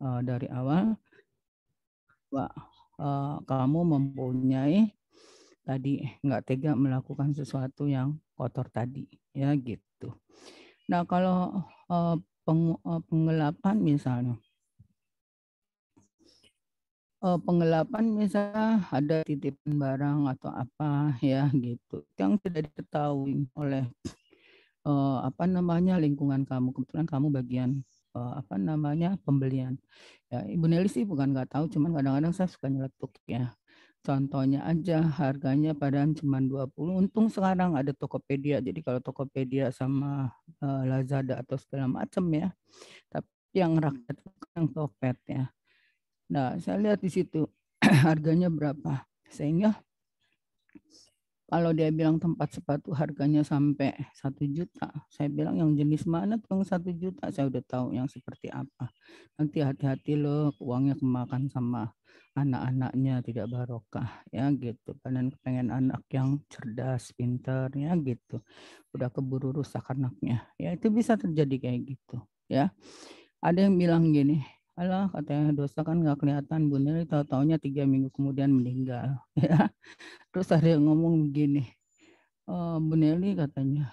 dari awal bahwa kamu mempunyai tadi nggak tega melakukan sesuatu yang kotor tadi, ya gitu. Nah kalau penggelapan misalnya, misalnya ada titipan barang atau apa ya gitu, yang tidak diketahui oleh lingkungan kamu. Kebetulan kamu bagian pembelian. Ya, Ibu Nelly sih bukan nggak tahu, cuman kadang-kadang saya suka nyeletuk ya. Contohnya aja harganya padahal cuma 20. Untung sekarang ada Tokopedia. Jadi kalau Tokopedia sama Lazada atau segala macam ya. Tapi yang rakyat yang Topet ya. Nah, saya lihat di situ harganya berapa. Sehingga kalau dia bilang tempat sepatu harganya sampai 1 juta, saya bilang yang jenis mana tuh yang 1 juta, saya udah tahu yang seperti apa. Nanti hati-hati loh, uangnya kemakan sama anak-anaknya tidak barokah ya gitu. Padahal pengen anak yang cerdas, pintar ya gitu. Udah keburu rusak anaknya. Ya itu bisa terjadi kayak gitu ya. Ada yang bilang gini, alah katanya dosa kan nggak kelihatan, Bu Neli tahu-taunya 3 minggu kemudian meninggal ya. Terus ada yang ngomong begini, Bu Nelly katanya,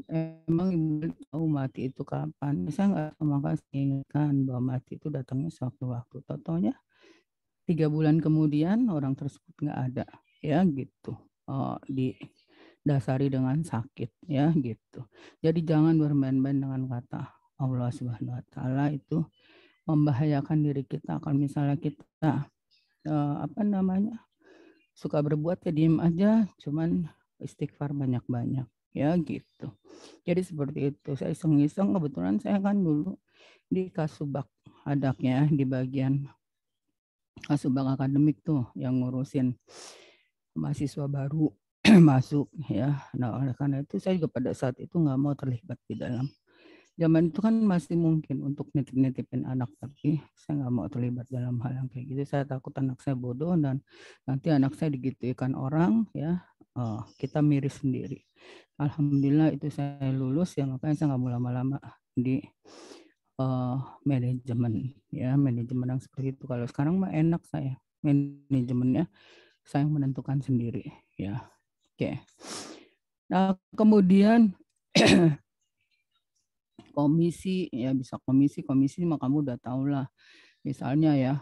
emang Ibu tahu mati itu kapan? Saya nggak sama sekali ingatkan bahwa mati itu datangnya sewaktu-waktu. Totonya 3 bulan kemudian orang tersebut nggak ada, ya gitu. Didasari dengan sakit, ya gitu. Jadi jangan bermain-main dengan kata Allah Subhanahu Wa Taala, itu membahayakan diri kita. Kalau misalnya kita suka berbuat ya diem aja, cuman istighfar banyak-banyak ya gitu. Jadi seperti itu. Saya iseng-iseng, kebetulan saya kan dulu di Kasubag adaknya di bagian Kasubag akademik tuh yang ngurusin mahasiswa baru masuk ya. Nah oleh karena itu saya juga pada saat itu nggak mau terlibat di dalam. Zaman itu kan masih mungkin untuk nitip-nitipin anak, tapi saya nggak mau terlibat dalam hal yang kayak gitu. Saya takut anak saya bodoh dan nanti anak saya digituikan orang ya, kita miris sendiri. Alhamdulillah itu saya lulus ya, makanya saya nggak mau lama-lama di manajemen ya, manajemen yang seperti itu. Kalau sekarang mah enak, saya manajemennya saya yang menentukan sendiri ya. Oke. Nah kemudian komisi ya, bisa komisi mah kamu udah tahu lah. Misalnya ya,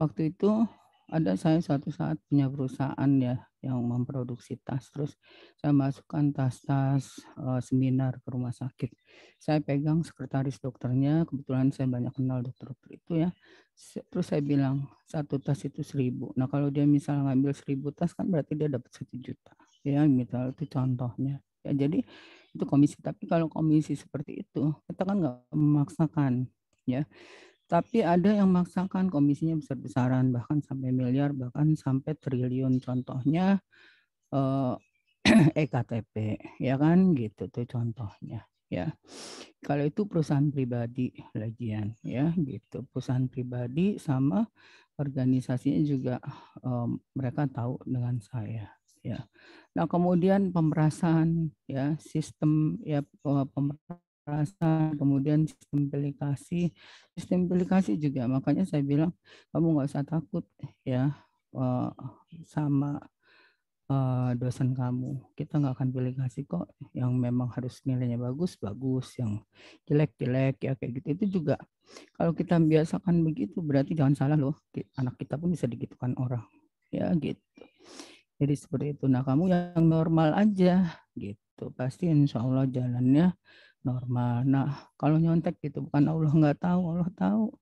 waktu itu ada saya suatu saat punya perusahaan ya yang memproduksi tas, terus saya masukkan tas-tas seminar ke rumah sakit. Saya pegang sekretaris dokternya, kebetulan saya banyak kenal dokter-dokter itu ya. Terus saya bilang satu tas itu 1.000. Nah kalau dia misalnya ngambil 1.000 tas kan berarti dia dapat 1 juta. Ya misal itu contohnya. Ya jadi itu komisi. Tapi kalau komisi seperti itu kita kan nggak memaksakan ya. Tapi ada yang memaksakan komisinya besar-besaran, bahkan sampai miliar, bahkan sampai triliun. Contohnya EKTP, ya kan gitu tuh contohnya. Ya, kalau itu perusahaan pribadi lagian, ya gitu. Perusahaan pribadi sama organisasinya juga mereka tahu dengan saya. Ya, nah kemudian pemerasan, ya sistem ya pemerasan, kemudian sistem aplikasi juga. Makanya saya bilang kamu nggak usah takut ya sama dosen kamu. Kita nggak akan pilih kasih kok yang memang harus nilainya bagus, bagus, yang jelek, jelek ya kayak gitu. Itu juga kalau kita biasakan begitu berarti jangan salah loh, anak kita pun bisa digitukan orang. Ya gitu. Jadi seperti itu. Nah kamu yang normal aja gitu. Pasti insya Allah jalannya normal. Nah kalau nyontek gitu bukan Allah nggak tahu, Allah tahu.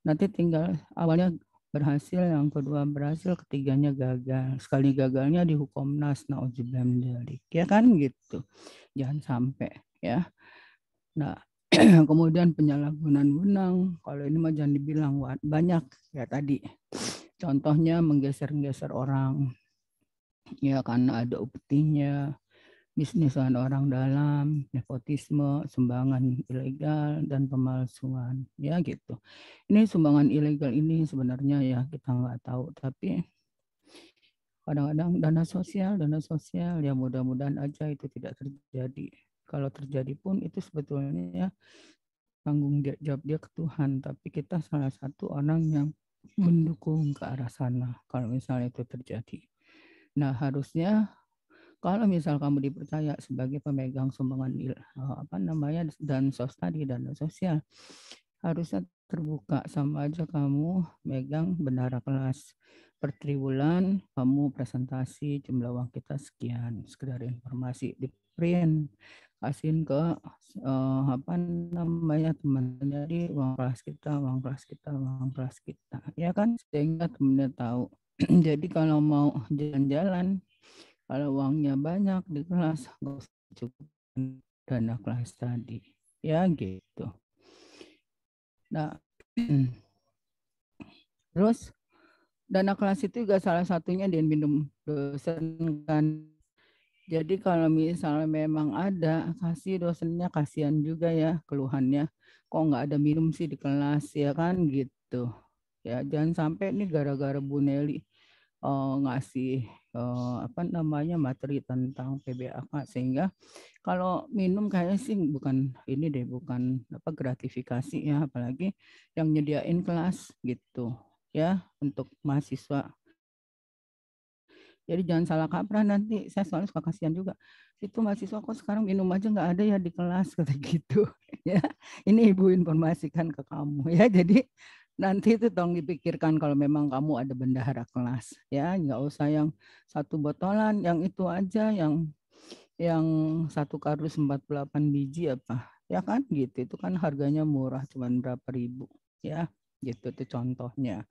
Nanti tinggal awalnya berhasil, yang kedua berhasil, ketiganya gagal. Sekali gagalnya dihukum nas, naudzubillah min dzalik. Ya kan gitu. Jangan sampai ya. Nah, kemudian penyalahgunaan wewenang. Kalau ini mah jangan dibilang banyak ya tadi. Contohnya menggeser-geser orang ya karena ada upetinya, bisnisan orang dalam, nepotisme, sumbangan ilegal, dan pemalsuan. Ya gitu. Ini sumbangan ilegal ini sebenarnya ya kita nggak tahu, tapi kadang-kadang dana sosial ya mudah-mudahan aja itu tidak terjadi. Kalau terjadi pun itu sebetulnya tanggung jawab dia ke Tuhan, tapi kita salah satu orang yang mendukung ke arah sana kalau misalnya itu terjadi. Nah, harusnya kalau misal kamu dipercaya sebagai pemegang sumbangan dan sos tadi, dana sosial, harusnya terbuka. Sama aja kamu megang bendahara kelas. Per triwulan kamu presentasi jumlah uang kita sekian, sekedar informasi di print, kasihin ke teman-temannya di uang kelas kita, uang kelas kita, uang kelas kita, ya kan, sehingga temennya tahu. Jadi kalau mau jalan-jalan, kalau uangnya banyak di kelas, nggak usah cukup dana kelas tadi, ya gitu. Nah, terus dana kelas itu juga salah satunya dia minum dosen kan. Jadi kalau misalnya memang ada, kasih dosennya, kasihan juga ya keluhannya. Kok nggak ada minum sih di kelas, ya kan gitu. Ya jangan sampai nih gara-gara Bu Nelly ngasih materi tentang PBAK, sehingga kalau minum kayaknya sih bukan ini deh, bukan gratifikasi ya, apalagi yang nyediain kelas gitu ya untuk mahasiswa. Jadi jangan salah kaprah nanti. Saya soalnya suka kasihan juga. Itu mahasiswa kok sekarang minum aja nggak ada ya di kelas, kata gitu. Ya, ini Ibu informasikan ke kamu ya. Jadi nanti itu tolong dipikirkan kalau memang kamu ada bendahara kelas ya, nggak usah yang satu botolan, yang itu aja, yang satu kardus 48 biji apa ya kan gitu. Itu kan harganya murah, cuman berapa ribu ya gitu. Itu contohnya.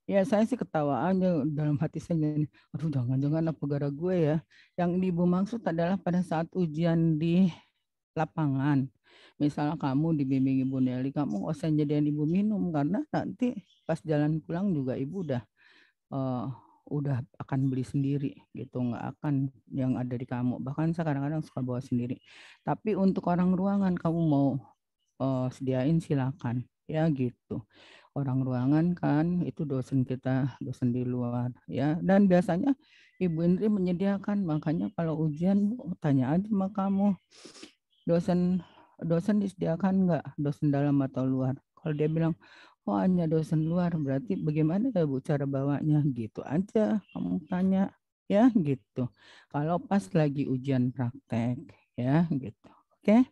Ya saya sih ketawa aja dalam hati saya gini, aduh jangan-jangan apa gara gue ya. Yang Ibu maksud adalah pada saat ujian di lapangan. Misalnya kamu dibimbing Ibu Nelly, kamu nggak usah jadian Ibu minum, karena nanti pas jalan pulang juga Ibu udah akan beli sendiri gitu, nggak akan yang ada di kamu. Bahkan saya kadang-kadang suka bawa sendiri. Tapi untuk orang ruangan kamu mau sediain silakan ya gitu. Orang ruangan kan itu dosen kita, dosen di luar ya. Dan biasanya Ibu Indri menyediakan, makanya kalau ujian Bu tanya aja sama kamu, dosen disediakan nggak, dosen dalam atau luar. Kalau dia bilang oh hanya dosen luar, berarti bagaimana ya Bu cara bawanya, gitu aja kamu tanya ya gitu. Kalau pas lagi ujian praktek ya gitu. Oke.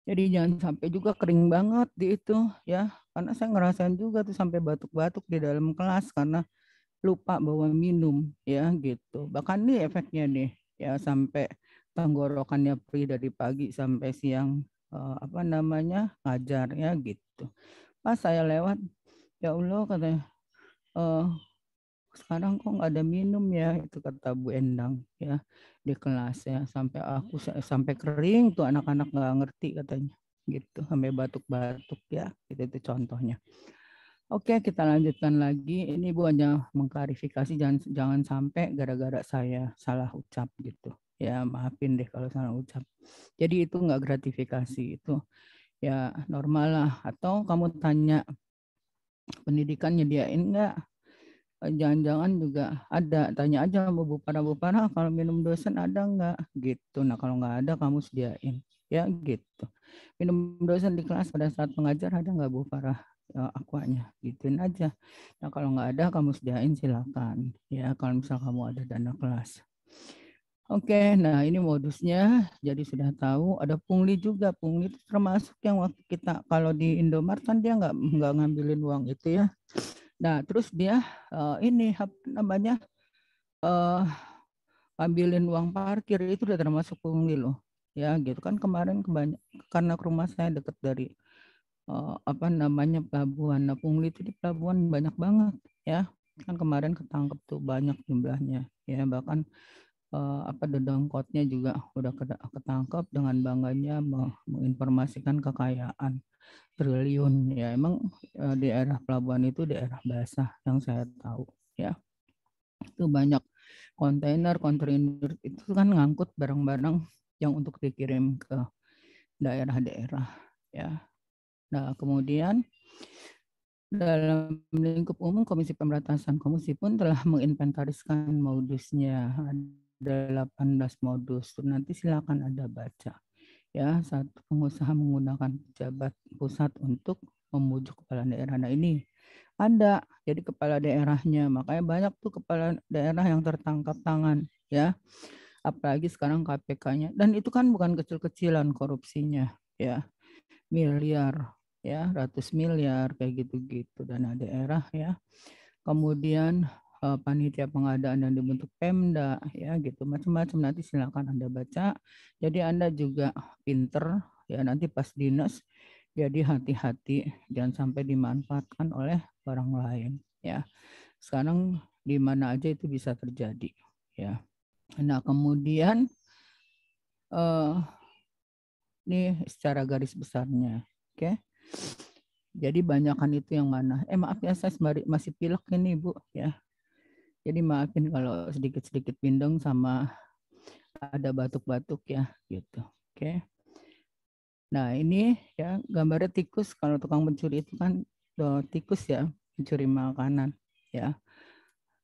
Jadi jangan sampai juga kering banget di itu ya. Karena saya ngerasain juga tuh sampai batuk-batuk di dalam kelas karena lupa bawa minum ya gitu. Bahkan nih efeknya nih ya, sampai tenggorokannya perih dari pagi sampai siang ngajar ya gitu. Pas saya lewat, ya Allah katanya, sekarang kok nggak ada minum ya, itu kata Bu Endang ya di kelas ya, sampai kering tuh anak-anak nggak ngerti katanya gitu, sampai batuk-batuk ya, itu contohnya. Oke, kita lanjutkan lagi. Ini Bu hanya mengklarifikasi, jangan sampai gara-gara saya salah ucap gitu ya, maafin deh kalau salah ucap. Jadi itu nggak gratifikasi, itu ya normal lah. Atau kamu tanya pendidikan nyediain nggak, jangan-jangan juga ada, tanya aja sama Bu Para kalau minum dosen ada nggak gitu. Nah kalau nggak ada kamu sediain ya gitu. Minum dosen di kelas pada saat mengajar ada nggak Bu Farah? Aquanya gituin aja. Nah kalau nggak ada kamu sediain silakan ya, kalau misal kamu ada dana kelas. Oke, nah ini modusnya. Jadi sudah tahu. Ada pungli juga. Pungli itu termasuk yang waktu kita kalau di Indomaret kan dia nggak ngambilin uang itu ya. Nah terus dia ini apa namanya ambilin uang parkir, itu udah termasuk pungli loh. Ya gitu kan, kemarin karena rumah saya deket dari pelabuhan. Nah, pungli itu di pelabuhan banyak banget ya. Kan kemarin ketangkep tuh banyak jumlahnya ya, bahkan dedengkotnya juga udah ketangkep dengan bangganya menginformasikan kekayaan triliun ya. Emang daerah pelabuhan itu daerah basah yang saya tahu ya. Itu banyak kontainer itu kan ngangkut barang-barang yang untuk dikirim ke daerah-daerah ya. Nah, kemudian dalam lingkup umum Komisi Pemberantasan Korupsi pun telah menginventariskan modusnya. Ada 18 modus. Nanti silakan Anda baca. ya satu pengusaha menggunakan pejabat pusat untuk memujuk kepala daerah. Nah ini ada jadi kepala daerahnya, makanya banyak tuh kepala daerah yang tertangkap tangan ya, apalagi sekarang KPK-nya, dan itu kan bukan kecil-kecilan korupsinya ya, miliar ya, ratus miliar kayak gitu-gitu dana daerah ya. Kemudian panitia pengadaan yang dibentuk Pemda ya gitu, macam-macam, nanti silakan Anda baca. Jadi Anda juga pinter ya, nanti pas dinas jadi hati-hati jangan sampai dimanfaatkan oleh orang lain ya. Sekarang di mana aja itu bisa terjadi ya. Nah, kemudian ini secara garis besarnya. Oke. Jadi banyakan itu yang mana? Maaf ya, saya masih pilek ini Bu ya. Jadi maafin kalau sedikit-sedikit pindeng sama ada batuk-batuk ya gitu. Oke. Nah ini ya gambarnya tikus. Kalau tukang mencuri itu kan tikus ya, mencuri makanan ya.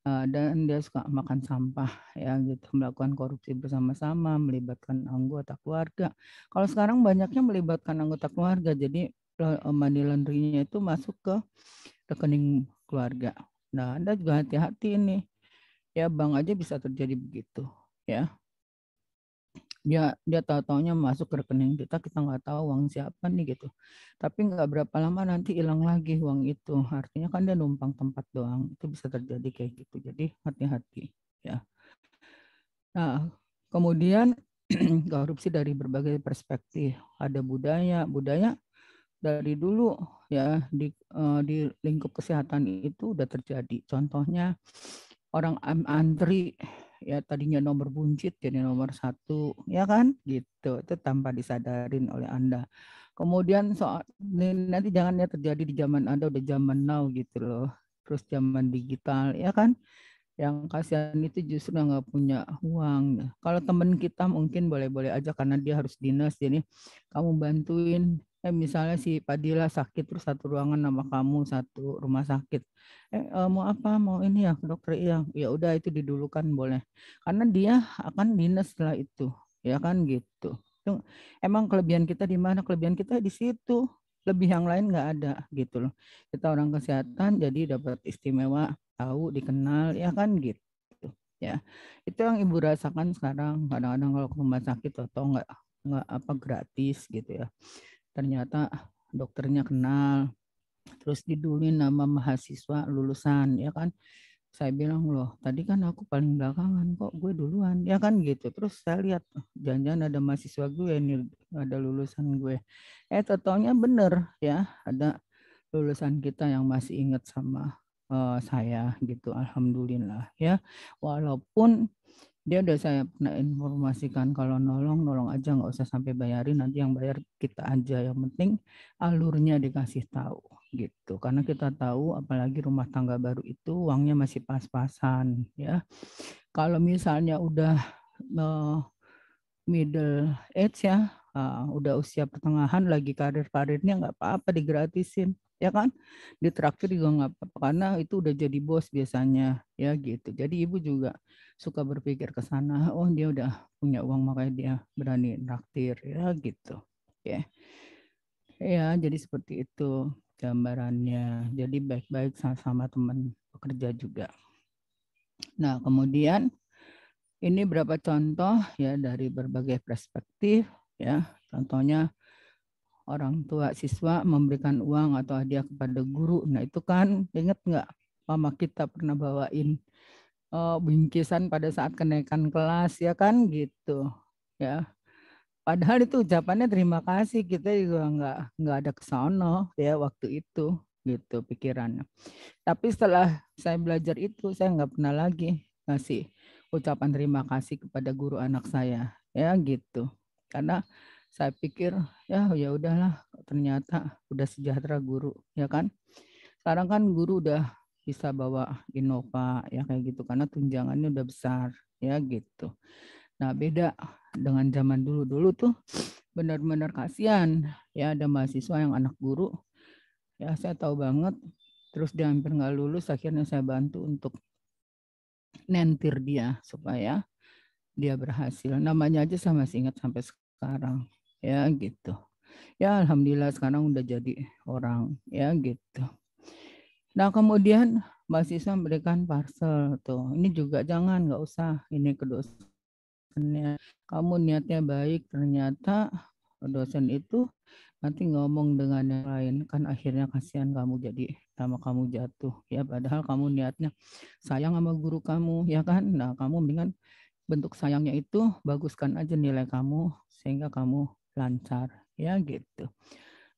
Dan dia suka makan sampah ya gitu, melakukan korupsi bersama-sama, melibatkan anggota keluarga. Kalau sekarang banyaknya melibatkan anggota keluarga, jadi money laundry-nya itu masuk ke rekening keluarga. Nah, Anda juga hati-hati ini. Ya, bank aja bisa terjadi begitu ya. Dia tahu-taunya masuk ke rekening kita nggak tahu uang siapa nih gitu. Tapi nggak berapa lama nanti hilang lagi uang itu. Artinya kan dia numpang tempat doang. Itu bisa terjadi kayak gitu. Jadi hati-hati ya. Nah, kemudian korupsi dari berbagai perspektif. Ada budaya dari dulu ya, di lingkup kesehatan itu udah terjadi. Contohnya orang antri ya, tadinya nomor buncit jadi nomor 1 ya kan gitu, itu tanpa disadarin oleh Anda. Kemudian soal nanti jangan ya terjadi di zaman Anda, udah zaman now gitu loh, terus zaman digital ya kan, yang kasihan itu justru nggak punya uang. Kalau teman kita mungkin boleh-boleh aja karena dia harus dinas, jadi kamu bantuin. Misalnya si Padilla sakit terus satu ruangan sama kamu, satu rumah sakit. Mau apa? Mau ini ya dokter, ya udah itu didulukan boleh. Karena dia akan dinas setelah itu, ya kan gitu. Itu emang kelebihan kita di mana? Kelebihan kita di situ. Lebih yang lain nggak ada gitu loh. Kita orang kesehatan jadi dapat istimewa, tahu, dikenal, ya kan gitu ya. Itu yang ibu rasakan sekarang, kadang-kadang kalau ke rumah sakit atau nggak apa gratis gitu ya, ternyata dokternya kenal, terus diduluin nama mahasiswa lulusan ya kan. Saya bilang loh tadi kan aku paling belakangan kok gue duluan ya kan gitu, terus saya lihat jangan-jangan ada mahasiswa gue nih, ada lulusan gue, totalnya bener ya, ada lulusan kita yang masih ingat sama saya gitu, alhamdulillah ya. Walaupun dia udah saya pernah informasikan kalau nolong aja, nggak usah sampai bayarin, nanti yang bayar kita aja, yang penting alurnya dikasih tahu gitu, karena kita tahu apalagi rumah tangga baru itu uangnya masih pas-pasan ya. Kalau misalnya udah middle age ya, udah usia pertengahan lagi karirnya, nggak apa-apa digratisin ya kan, ditraktir juga nggak apa-apa karena itu udah jadi bos biasanya ya gitu. Jadi ibu juga suka berpikir ke sana, oh dia udah punya uang makanya dia berani traktir ya gitu ya. Ya jadi seperti itu gambarannya, jadi baik-baik sama teman pekerja juga. Nah kemudian ini berapa contoh ya dari berbagai perspektif ya. Contohnya orang tua siswa memberikan uang atau hadiah kepada guru. Nah itu kan ingat nggak, mama kita pernah bawain bingkisan pada saat kenaikan kelas ya kan gitu ya. Padahal itu ucapannya terima kasih, kita juga nggak ada kesono ya waktu itu gitu pikirannya. Tapi setelah saya belajar itu saya nggak pernah lagi ngasih ucapan terima kasih kepada guru anak saya ya gitu. Karena saya pikir ya udahlah, ternyata udah sejahtera guru ya kan. Sekarang kan guru udah bisa bawa Innova ya kayak gitu karena tunjangannya udah besar ya gitu. Nah beda dengan zaman dulu. Dulu tuh benar-benar kasihan ya, ada mahasiswa yang anak guru ya, saya tahu banget, terus dia hampir nggak lulus, akhirnya saya bantu untuk nentir dia supaya dia berhasil. Namanya aja saya masih ingat sampai sekarang ya gitu. Ya alhamdulillah sekarang udah jadi orang, ya gitu. Nah kemudian mahasiswa memberikan parcel tuh. Ini juga jangan, nggak usah ini ke dosennya. Kamu niatnya baik, ternyata dosen itu nanti ngomong dengan yang lain, kan akhirnya kasihan kamu, jadi nama kamu jatuh ya, padahal kamu niatnya sayang sama guru kamu ya kan. Nah kamu mendingan bentuk sayangnya itu baguskan aja nilai kamu sehingga kamu lancar ya gitu.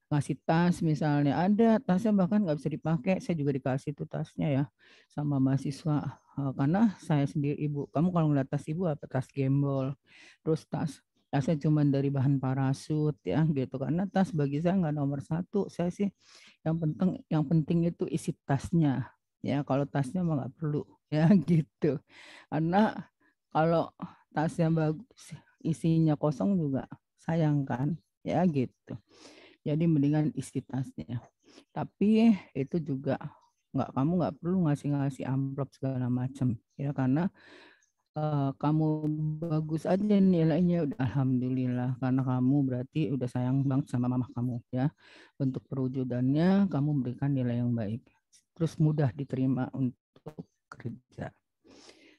Ngasih tas misalnya, ada tasnya bahkan nggak bisa dipakai, saya juga dikasih tuh tasnya ya sama mahasiswa. Karena saya sendiri, ibu kamu kalau ngeliat tas ibu apa, tas gembol, terus tasnya cuma dari bahan parasut ya gitu. Karena tas bagi saya nggak nomor satu, saya sih yang penting itu isi tasnya ya. Kalau tasnya mah nggak perlu ya gitu. Karena kalau tasnya bagus isinya kosong juga sayang kan ya gitu. Jadi mendingan isi tasnya. Tapi itu juga kamu nggak perlu ngasih amplop segala macam ya, karena kamu bagus aja nilainya udah alhamdulillah, karena kamu berarti udah sayang banget sama mama kamu ya. Untuk perwujudannya kamu berikan nilai yang baik, terus mudah diterima untuk kerja.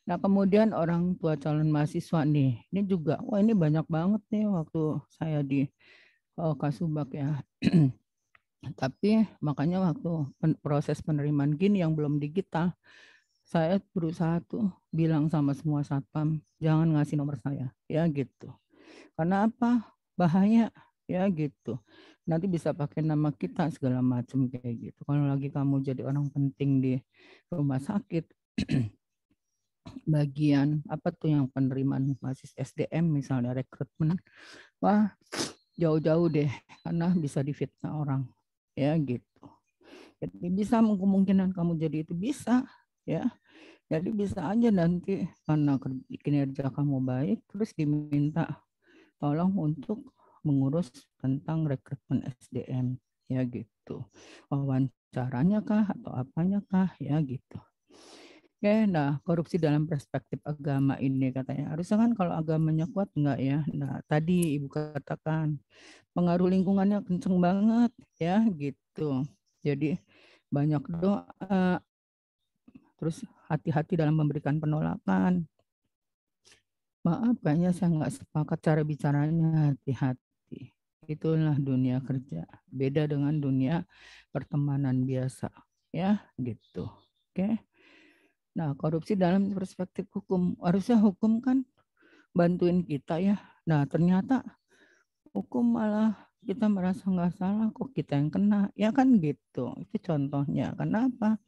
Nah kemudian orang tua calon mahasiswa nih, ini juga wah ini banyak banget nih waktu saya di Kasubag ya. Tapi makanya waktu proses penerimaan gini yang belum digital, saya berusaha tuh bilang sama semua satpam, jangan ngasih nomor saya, ya gitu. Karena apa? Bahaya, ya gitu. Nanti bisa pakai nama kita segala macam kayak gitu. Kalau lagi kamu jadi orang penting di rumah sakit, bagian apa tuh yang penerimaan mahasiswa SDM misalnya rekrutmen, wah jauh-jauh deh, karena bisa difitnah orang, ya gitu. Jadi bisa kemungkinan kamu jadi itu bisa ya. Jadi bisa aja nanti karena kinerja kamu baik terus diminta tolong untuk mengurus tentang rekrutmen SDM ya gitu. Wawancaranya kah atau apanya kah ya gitu. Oke, nah korupsi dalam perspektif agama ini katanya harusnya kan kalau agamanya kuat enggak ya. Nah tadi Ibu katakan pengaruh lingkungannya kenceng banget ya gitu. Jadi banyak doa, terus hati-hati dalam memberikan penolakan. Maaf, kayaknya saya nggak sepakat cara bicaranya, hati-hati. Itulah dunia kerja. Beda dengan dunia pertemanan biasa. Ya, gitu. Oke. Nah, korupsi dalam perspektif hukum. Harusnya hukum kan bantuin kita ya. Nah, ternyata hukum malah kita merasa nggak salah, kok kita yang kena. Ya kan gitu. Itu contohnya. Kenapa?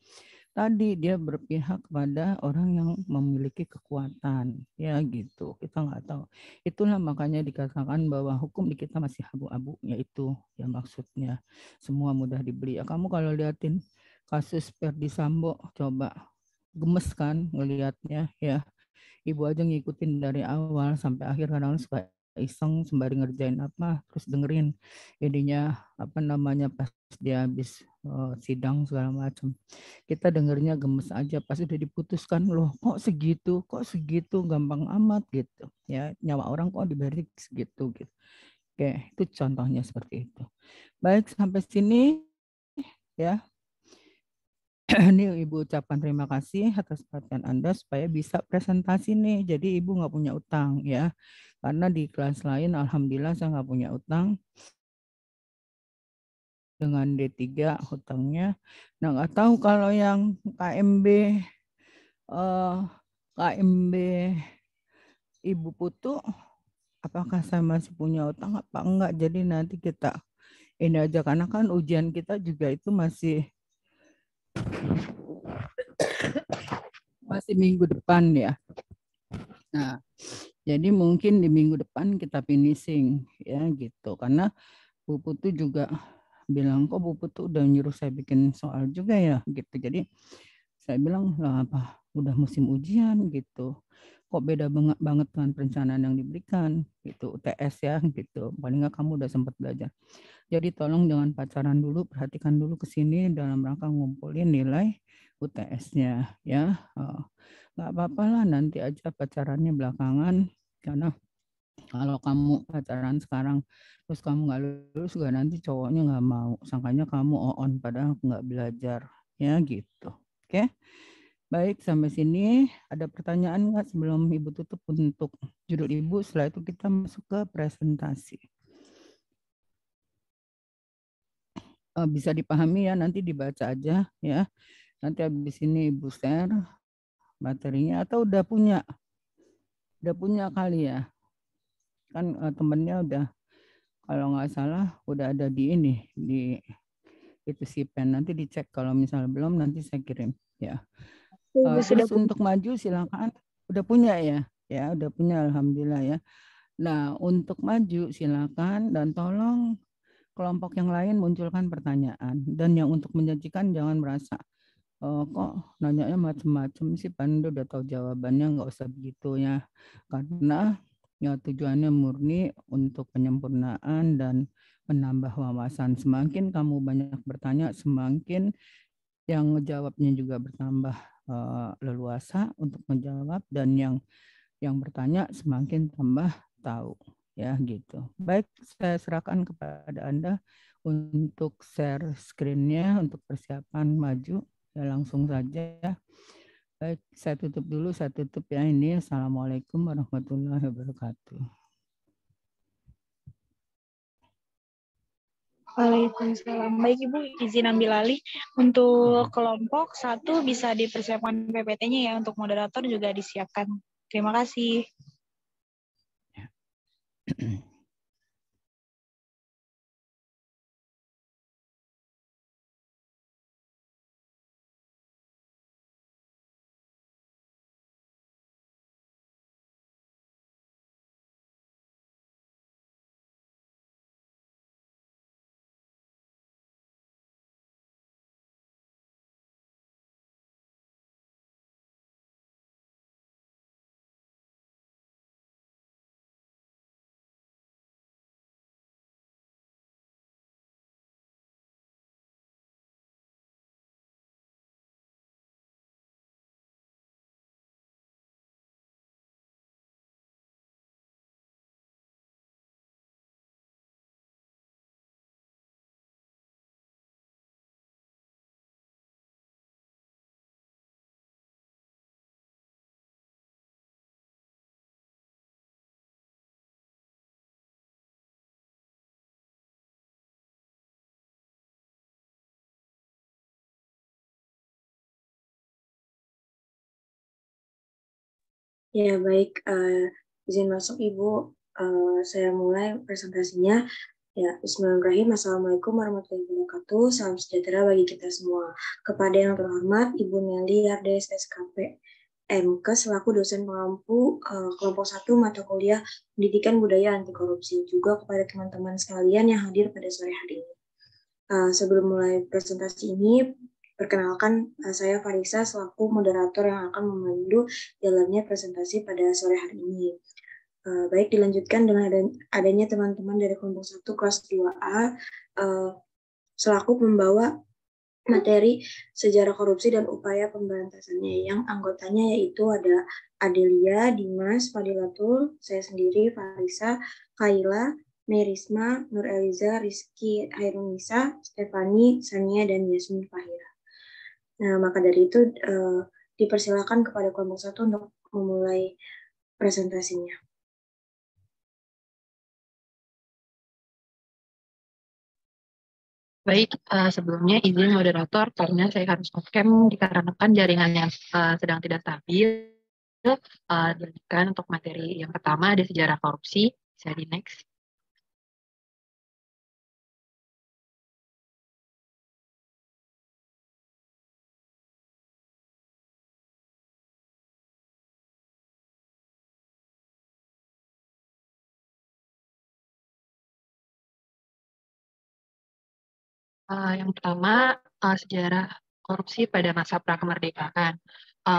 Tadi dia berpihak kepada orang yang memiliki kekuatan ya gitu, kita nggak tahu. Itulah makanya dikatakan bahwa hukum di kita masih abu-abu, yaitu ya maksudnya semua mudah dibeli ya. Kamu kalau liatin kasus Ferdi Sambo coba, gemes kan ngelihatnya ya. Ibu aja ngikutin dari awal sampai akhir, kadang suka iseng sembari ngerjain apa terus dengerin jadinya apa namanya pas dia habis sidang segala macam, kita dengernya gemes aja. Pas udah diputuskan, loh kok segitu gampang amat gitu ya, nyawa orang kok diberi segitu gitu. Oke, itu contohnya seperti itu. Baik, sampai sini ya. Ini Ibu ucapkan terima kasih atas perhatian Anda supaya bisa presentasi nih. Jadi Ibu nggak punya utang ya. Karena di kelas lain Alhamdulillah saya nggak punya utang. Dengan D3 hutangnya. Nah nggak tahu kalau yang KMB KMB Ibu Putu, apakah saya masih punya utang apa enggak. Jadi nanti kita ini aja, karena kan ujian kita juga itu masih minggu depan ya. Nah, jadi mungkin di minggu depan kita finishing ya gitu. Karena Bu Putu juga bilang, kok Bu Putu udah nyuruh saya bikin soal juga ya gitu. Jadi saya bilang, lah apa udah musim ujian gitu. Kok beda banget dengan perencanaan yang diberikan gitu, UTS ya gitu. Paling nggak kamu udah sempat belajar. Jadi tolong jangan pacaran dulu, perhatikan dulu ke sini dalam rangka ngumpulin nilai UTS-nya ya. Nggak apa-apa lah, nanti aja pacarannya belakangan, karena Kalau kamu pacaran sekarang, terus kamu nggak lulus juga nanti cowoknya nggak mau, sangkanya kamu on padahal nggak belajar, ya gitu. Oke, baik sampai sini. Ada pertanyaan nggak sebelum Ibu tutup untuk judul Ibu? Setelah itu kita masuk ke presentasi. Bisa dipahami ya, nanti dibaca aja ya. Nanti habis ini Ibu share materinya atau udah punya kali ya. Kan temennya udah, kalau nggak salah udah ada di ini, di itu si pen. Nanti dicek, kalau misalnya belum nanti saya kirim ya. Sudah Terus untuk maju silakan. Udah punya ya? Ya, udah punya, alhamdulillah ya. Nah, untuk maju silakan dan tolong kelompok yang lain munculkan pertanyaan, dan yang untuk menjanjikan jangan merasa kok nanyanya macam-macam sih, Pandu udah tahu jawabannya, nggak usah begitu ya, karena ya tujuannya murni untuk penyempurnaan dan menambah wawasan. Semakin kamu banyak bertanya, semakin yang ngejawabnya juga bertambah leluasa untuk menjawab, dan yang bertanya semakin tambah tahu ya gitu. Baik, saya serahkan kepada Anda untuk share screen-nya untuk persiapan maju. Ya, langsung saja. Baik, saya tutup dulu, saya tutup ya ini. Assalamualaikum warahmatullahi wabarakatuh. Waalaikumsalam. Baik Ibu, izin ambil alih. Untuk kelompok 1 bisa dipersiapkan PPT-nya ya, untuk moderator juga disiapkan. Terima kasih. Ya, baik. Izin masuk, Ibu. Saya mulai presentasinya. Ya, Bismillahirrahmanirrahim. Assalamualaikum warahmatullahi wabarakatuh. Salam sejahtera bagi kita semua. Kepada yang terhormat, Ibu Nelly Yardes, SKP MK, selaku dosen pengampu kelompok 1 mata kuliah Pendidikan Budaya Anti Korupsi. Juga kepada teman-teman sekalian yang hadir pada sore hari ini. Sebelum mulai presentasi ini, perkenalkan, saya Farisa selaku moderator yang akan memandu jalannya presentasi pada sore hari ini. Baik, dilanjutkan dengan adanya teman-teman dari kelompok 1 kelas 2A selaku pembawa materi sejarah korupsi dan upaya pemberantasannya, yang anggotanya yaitu ada Adelia, Dimas, Fadilatul, saya sendiri, Farisa, Kaila, Merisma, Nur Eliza, Rizky Hairunisa, Stefani, Sania, dan Yasmin Fahira. Nah, maka dari itu dipersilakan kepada kelompok 1 untuk memulai presentasinya. Baik, sebelumnya izin moderator karena saya harus off-cam dikarenakan jaringan yang sedang tidak stabil. Dilanjutkan untuk materi yang pertama, ada sejarah korupsi. Bisa di next. Yang pertama, sejarah korupsi pada masa prakemerdekaan.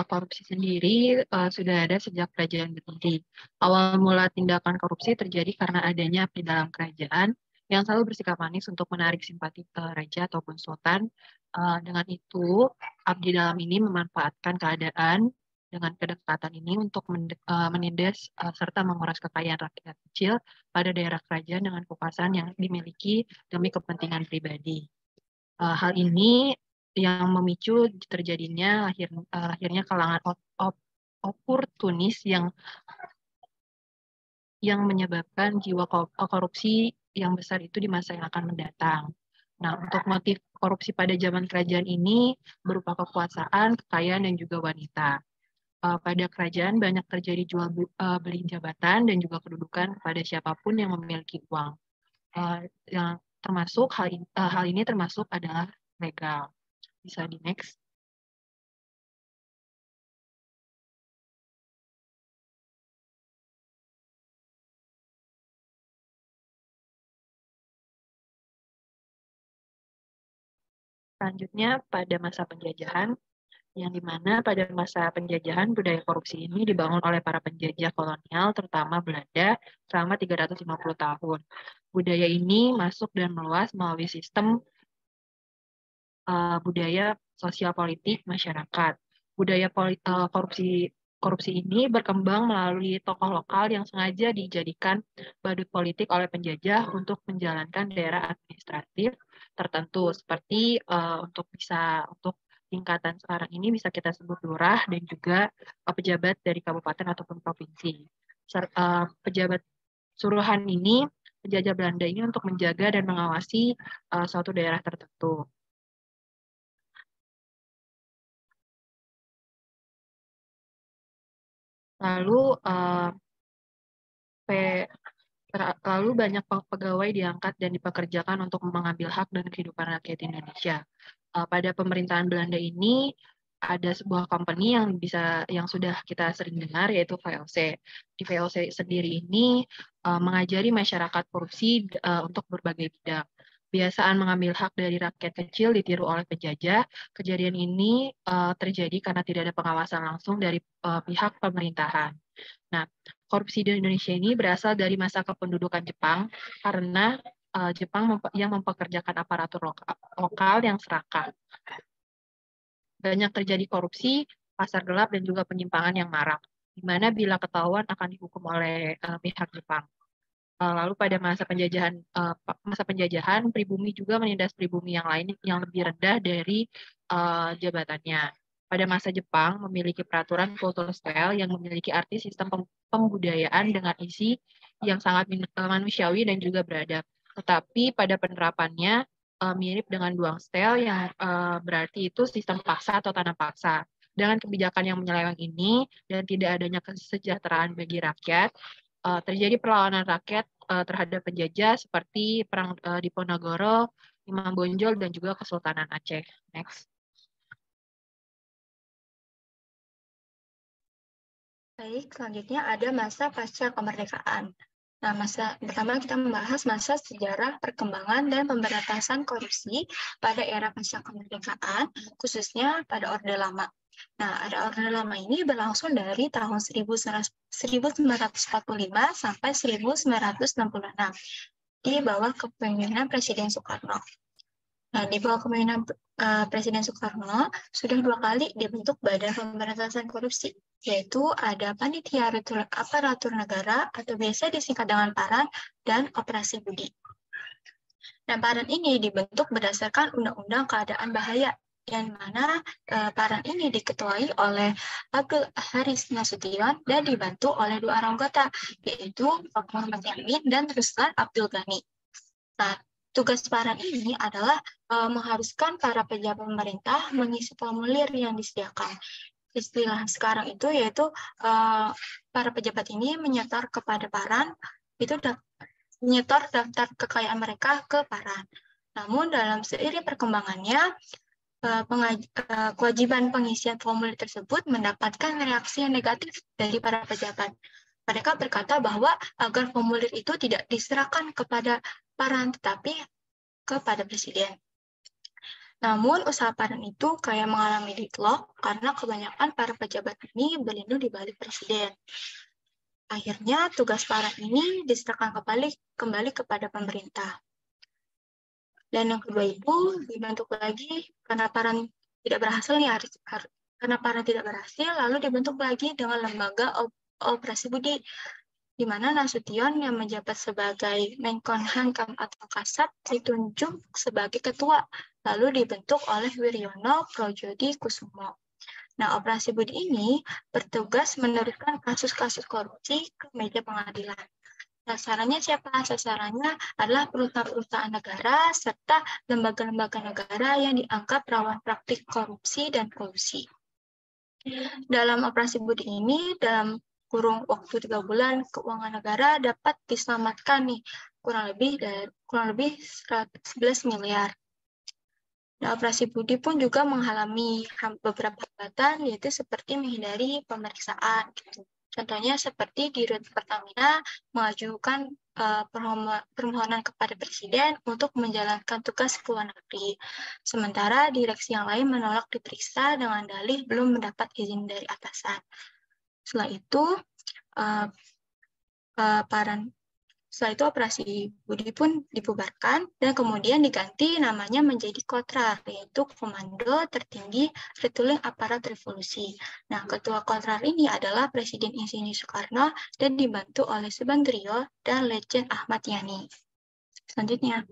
Korupsi sendiri sudah ada sejak kerajaan berdiri. Awal mula tindakan korupsi terjadi karena adanya abdi dalam kerajaan yang selalu bersikap manis untuk menarik simpati raja ataupun sultan. Dengan itu, abdi dalam ini memanfaatkan keadaan Dengan kedekatan ini untuk menindas serta menguras kekayaan rakyat kecil pada daerah kerajaan dengan kekuasaan yang dimiliki demi kepentingan pribadi. Hal ini yang memicu terjadinya lahirnya kalangan oportunis yang menyebabkan jiwa korupsi yang besar itu di masa yang akan mendatang. Nah, untuk motif korupsi pada zaman kerajaan ini berupa kekuasaan, kekayaan, dan juga wanita. Pada kerajaan banyak terjadi jual beli jabatan dan juga kedudukan kepada siapapun yang memiliki uang. Yang termasuk hal ini termasuk adalah legal. Bisa di next. Selanjutnya pada masa penjajahan, yang dimana pada masa penjajahan budaya korupsi ini dibangun oleh para penjajah kolonial, terutama Belanda, selama 350 tahun. Budaya ini masuk dan meluas melalui sistem budaya sosial politik masyarakat. Budaya korupsi ini berkembang melalui tokoh lokal yang sengaja dijadikan badut politik oleh penjajah untuk menjalankan daerah administratif tertentu, seperti untuk tingkatan sekarang ini bisa kita sebut lurah dan juga pejabat dari kabupaten ataupun provinsi. Pejabat suruhan ini, penjajah Belanda ini untuk menjaga dan mengawasi suatu daerah tertentu. Lalu banyak pegawai diangkat dan dipekerjakan untuk mengambil hak dan kehidupan rakyat Indonesia. Pada pemerintahan Belanda ini ada sebuah company yang sudah kita sering dengar, yaitu VOC. Di VOC sendiri ini mengajari masyarakat korupsi untuk berbagai bidang. Kebiasaan mengambil hak dari rakyat kecil ditiru oleh penjajah. Kejadian ini terjadi karena tidak ada pengawasan langsung dari pihak pemerintahan. Nah, korupsi di Indonesia ini berasal dari masa kependudukan Jepang karena Jepang yang mempekerjakan aparatur lokal yang serakah. Banyak terjadi korupsi, pasar gelap, dan juga penyimpangan yang marak, di mana bila ketahuan akan dihukum oleh pihak Jepang. Lalu pada masa penjajahan, pribumi juga menindas pribumi yang lain yang lebih rendah dari jabatannya. Pada masa Jepang memiliki peraturan kultur style yang memiliki arti sistem pembudayaan dengan isi yang sangat manusiawi dan juga beradab. Tetapi pada penerapannya mirip dengan duang style yang berarti itu sistem paksa atau tanam paksa. Dengan kebijakan yang menyeleweng ini dan tidak adanya kesejahteraan bagi rakyat, terjadi perlawanan rakyat terhadap penjajah seperti perang Diponegoro, Imam Bonjol, dan juga Kesultanan Aceh. Next. Baik, selanjutnya ada masa pasca kemerdekaan. Nah, pertama kita membahas masa sejarah perkembangan dan pemberantasan korupsi pada era pasca kemerdekaan, khususnya pada Orde Lama. Nah, ada Orde Lama ini berlangsung dari tahun 1945 sampai 1966 di bawah kepemimpinan Presiden Soekarno. Nah, di bawah kepemimpinan Presiden Soekarno sudah 2 kali dibentuk Badan Pemberantasan Korupsi, yaitu ada Panitia Aparatur Negara atau biasa disingkat dengan PARAN dan Operasi Budi. Nah, PARAN ini dibentuk berdasarkan Undang-Undang Keadaan Bahaya, yang mana PARAN ini diketuai oleh Abdul Haris Nasution dan dibantu oleh 2 orang anggota, yaitu Pak Muhammad Yamin dan Ruslan Abdul Ghani. Nah, tugas PARAN ini adalah mengharuskan para pejabat pemerintah mengisi formulir yang disediakan. Istilah sekarang itu yaitu para pejabat ini menyetor kepada PARAN, itu menyetor daftar kekayaan mereka ke PARAN. Namun dalam seiring perkembangannya, kewajiban pengisian formulir tersebut mendapatkan reaksi yang negatif dari para pejabat. Mereka berkata bahwa agar formulir itu tidak diserahkan kepada PARAN, tetapi kepada Presiden. Namun, usaha PARAN itu kayak mengalami deadlock karena kebanyakan para pejabat ini berlindung di balik Presiden. Akhirnya, tugas PARAN ini diserahkan kembali kepada pemerintah. Dan yang kedua itu dibentuk lagi karena PARAN tidak berhasil nih karena tidak berhasil, lalu dibentuk lagi dengan lembaga operasi budi, di mana Nasution yang menjabat sebagai Menkumham atau Kasat ditunjuk sebagai ketua, lalu dibentuk oleh Wiryono Projodi Kusumo. Nah, operasi budi ini bertugas meneruskan kasus-kasus korupsi ke meja pengadilan. Sasarannya siapa? Sasarannya adalah perusahaan-perusahaan negara serta lembaga-lembaga negara yang dianggap rawan praktik korupsi dan kolusi. Dalam operasi budi ini, dalam kurung waktu 3 bulan, keuangan negara dapat diselamatkan nih, kurang lebih 11 miliar. Nah, operasi budi pun juga mengalami beberapa hambatan, yaitu seperti menghindari pemeriksaan. Gitu. Contohnya seperti Dirut Pertamina mengajukan permohonan kepada Presiden untuk menjalankan tugas ke luar negeri. Sementara direksi yang lain menolak diperiksa dengan dalih belum mendapat izin dari atasan. Setelah itu, setelah itu operasi budi pun dibubarkan dan kemudian diganti namanya menjadi Kontrar, yaitu Komando Tertinggi Retooling Aparat Revolusi. Nah, ketua Kontrar ini adalah Presiden Insinyur Soekarno dan dibantu oleh Subandrio dan Letjen Ahmad Yani. Selanjutnya.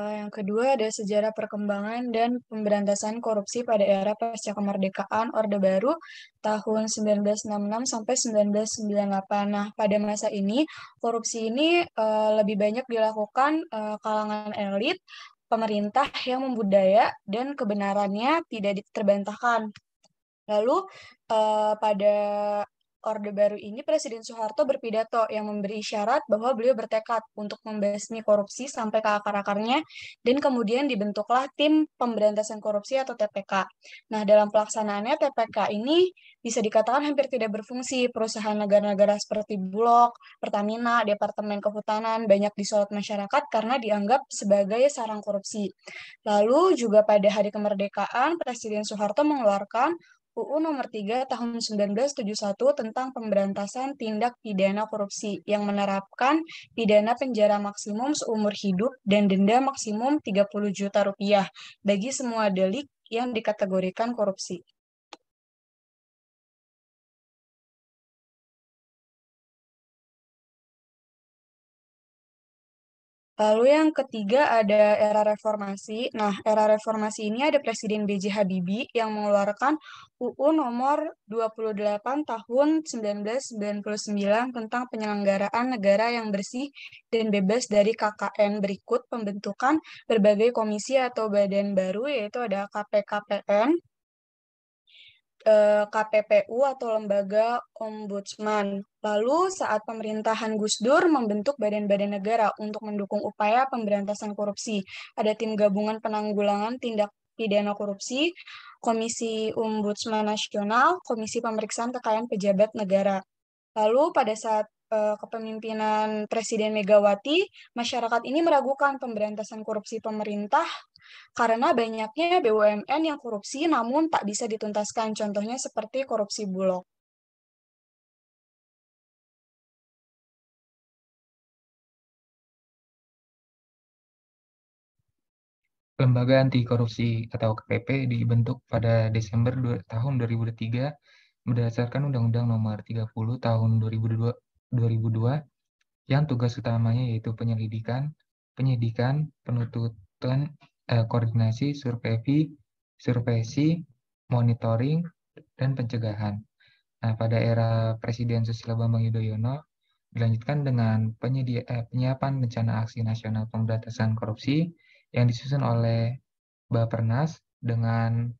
Yang kedua ada sejarah perkembangan dan pemberantasan korupsi pada era pasca kemerdekaan Orde Baru tahun 1966 sampai 1998. Nah, pada masa ini korupsi ini lebih banyak dilakukan kalangan elit, pemerintah yang membudaya dan kebenarannya tidak terbantahkan. Lalu pada Orde Baru ini Presiden Soeharto berpidato yang memberi isyarat bahwa beliau bertekad untuk membasmi korupsi sampai ke akar-akarnya dan kemudian dibentuklah tim pemberantasan korupsi atau TPK. Nah, dalam pelaksanaannya TPK ini bisa dikatakan hampir tidak berfungsi. Perusahaan negara-negara seperti Bulog, Pertamina, Departemen Kehutanan banyak disorot masyarakat karena dianggap sebagai sarang korupsi. Lalu juga pada hari kemerdekaan Presiden Soeharto mengeluarkan UU Nomor 3 Tahun 1971 tentang pemberantasan tindak pidana korupsi yang menerapkan pidana penjara maksimum seumur hidup dan denda maksimum 30 juta rupiah bagi semua delik yang dikategorikan korupsi. Lalu yang ketiga ada era reformasi. Nah, era reformasi ini ada Presiden B.J. Habibie yang mengeluarkan UU Nomor 28 Tahun 1999 tentang penyelenggaraan negara yang bersih dan bebas dari KKN. Berikut pembentukan berbagai komisi atau badan baru, yaitu ada KPKPN, KPPU atau Lembaga Ombudsman. Lalu saat pemerintahan Gus Dur membentuk badan-badan negara untuk mendukung upaya pemberantasan korupsi. Ada tim gabungan penanggulangan tindak pidana korupsi, Komisi Ombudsman Nasional, Komisi Pemeriksaan Kekayaan Pejabat Negara. Lalu pada saat kepemimpinan Presiden Megawati, masyarakat ini meragukan pemberantasan korupsi pemerintah karena banyaknya BUMN yang korupsi namun tak bisa dituntaskan, contohnya seperti korupsi Bulog. Lembaga Anti Korupsi atau KPP dibentuk pada Desember tahun 2003 berdasarkan Undang-Undang Nomor 30 Tahun 2002 yang tugas utamanya yaitu penyelidikan, penyidikan, penuntutan, koordinasi, survei, monitoring, dan pencegahan. Nah, pada era Presiden Susilo Bambang Yudhoyono dilanjutkan dengan penyiapan rencana aksi nasional pemberantasan korupsi yang disusun oleh Bappenas dengan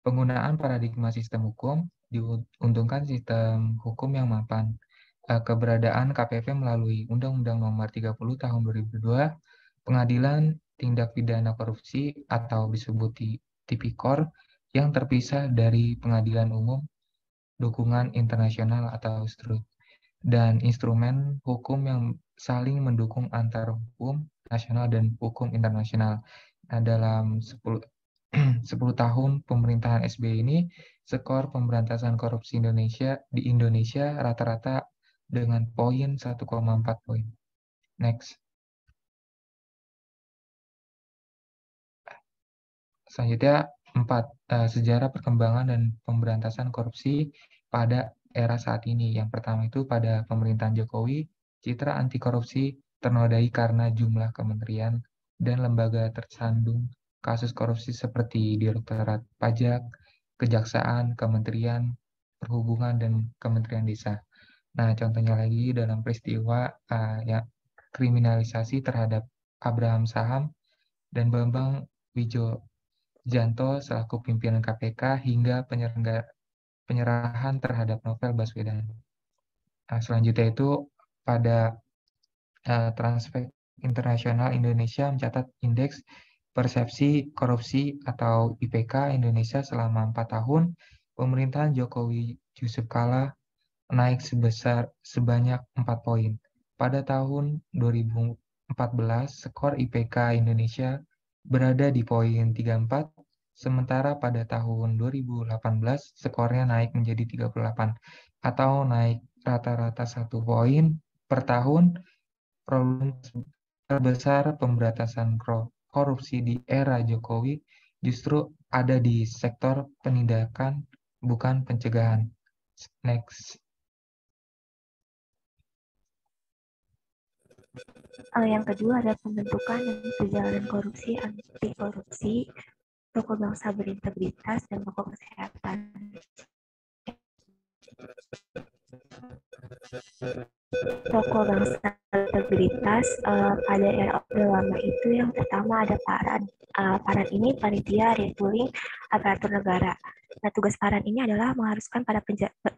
penggunaan paradigma sistem hukum, diuntungkan sistem hukum yang mapan. Keberadaan KPP melalui Undang-Undang Nomor 30 Tahun 2002, Pengadilan Tindak Pidana Korupsi atau disebut Tipikor yang terpisah dari Pengadilan Umum Dukungan Internasional atau STRUT, dan instrumen hukum yang saling mendukung antar hukum nasional dan hukum internasional. Nah, dalam 10 tahun pemerintahan SBY ini, skor pemberantasan korupsi di Indonesia rata-rata dengan poin 1,4 poin. Next. Selanjutnya, 4. Sejarah perkembangan dan pemberantasan korupsi pada era saat ini. Yang pertama itu pada pemerintahan Jokowi, citra anti korupsi ternodai karena jumlah kementerian dan lembaga tersandung kasus korupsi seperti Direktorat Pajak, Kejaksaan, Kementerian Perhubungan, dan Kementerian Desa. Nah, contohnya lagi dalam peristiwa ya, kriminalisasi terhadap Abraham Saham dan Bambang Wijoyanto selaku pimpinan KPK hingga penyerahan terhadap Novel Baswedan. Nah, selanjutnya itu pada Transparency Internasional Indonesia mencatat indeks persepsi korupsi atau IPK Indonesia selama 4 tahun pemerintahan Jokowi Yusuf Kala naik sebanyak 4 poin. Pada tahun 2014, skor IPK Indonesia berada di poin 34, sementara pada tahun 2018 skornya naik menjadi 38, atau naik rata-rata 1 poin per tahun. Problem terbesar pemberantasan korupsi di era Jokowi justru ada di sektor penindakan, bukan pencegahan. Next. Yang kedua ada pembentukan dan perjalanan korupsi, anti korupsi, tokoh bangsa berintegritas, dan tokoh kesehatan. Tokoh bangsa berintegritas pada era Orde Lama itu yang pertama ada Paran. Paran ini panitia retooling aparatur negara. Nah, tugas Paran ini adalah mengharuskan para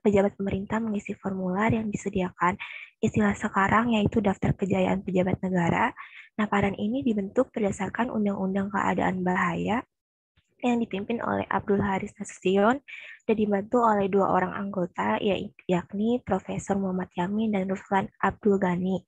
pejabat pemerintah mengisi formulir yang disediakan. Istilah sekarang yaitu daftar kejayaan pejabat negara. Nah, Paran ini dibentuk berdasarkan Undang-Undang Keadaan Bahaya yang dipimpin oleh Abdul Haris Nasution dan dibantu oleh 2 orang anggota, yakni Profesor Muhammad Yamin dan Ruslan Abdul Ghani.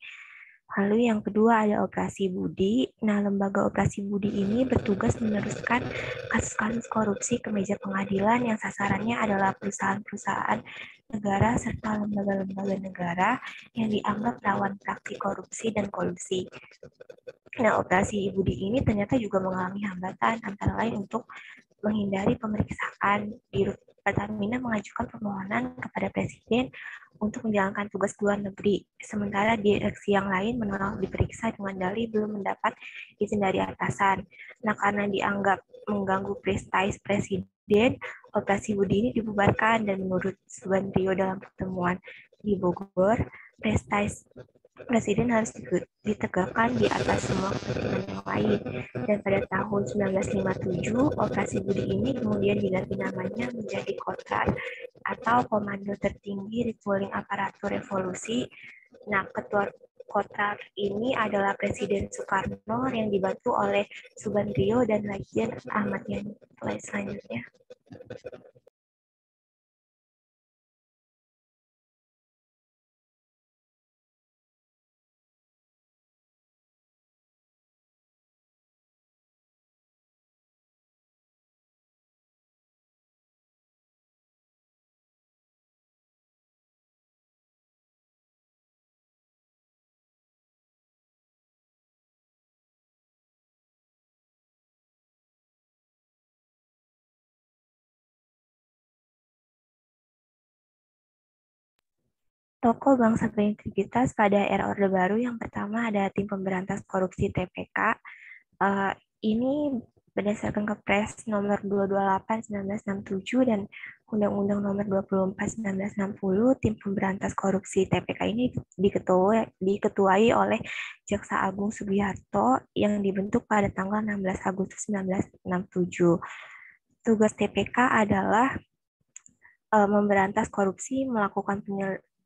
Lalu yang kedua ada Operasi Budi. Nah, lembaga Operasi Budi ini bertugas meneruskan kasus-kasus korupsi ke meja pengadilan yang sasarannya adalah perusahaan-perusahaan negara serta lembaga-lembaga negara yang dianggap rawan praktik korupsi dan kolusi. Nah, Operasi Budi ini ternyata juga mengalami hambatan, antara lain untuk menghindari pemeriksaan. Pertamina mengajukan permohonan kepada Presiden untuk menjalankan tugas luar negeri, sementara direksi yang lain menolak diperiksa dengan dalih belum mendapat izin dari atasan. Nah, karena dianggap mengganggu prestasi Presiden, Operasi Budi ini dibubarkan, dan menurut Subandrio dalam pertemuan di Bogor, prestasi Presiden harus ditegakkan di atas semua kepentingan yang lain. Dan pada tahun 1957, Operasi Budi ini kemudian diganti namanya menjadi Kontras atau Komando Tertinggi Retooling Aparatur Revolusi. Nah, ketua Kontras ini adalah Presiden Soekarno yang dibantu oleh Subandrio dan Lejen Ahmad Yani. Slide selanjutnya. Tokoh bangsa berintegritas pada era Orde Baru yang pertama ada Tim Pemberantas Korupsi TPK. Ini berdasarkan Kepres nomor 228/1967 dan Undang-Undang nomor 24/1960, Tim Pemberantas Korupsi TPK ini diketuai oleh Jaksa Agung Sugiharto yang dibentuk pada tanggal 16 Agustus 1967. Tugas TPK adalah memberantas korupsi, melakukan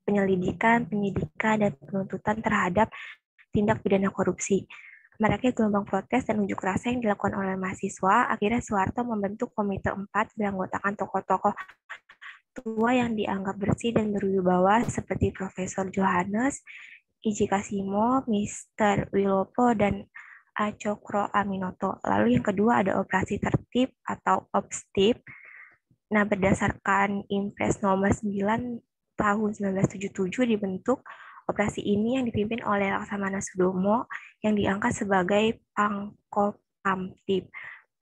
penyelidikan, penyidikan, dan penuntutan terhadap tindak pidana korupsi. Merakit gelombang protes dan unjuk rasa yang dilakukan oleh mahasiswa, akhirnya Soeharto membentuk Komite 4 beranggotakan tokoh-tokoh tua yang dianggap bersih dan berwibawa seperti Profesor Johannes, Iji Kasimo, Mr. Wilopo, dan Cokro Aminoto. Lalu yang kedua ada Operasi Tertib atau OPSTIP. Nah, berdasarkan Impres nomor 9 tahun 1977 dibentuk operasi ini yang dipimpin oleh Laksamana Sudomo yang diangkat sebagai Pangkopkamtib.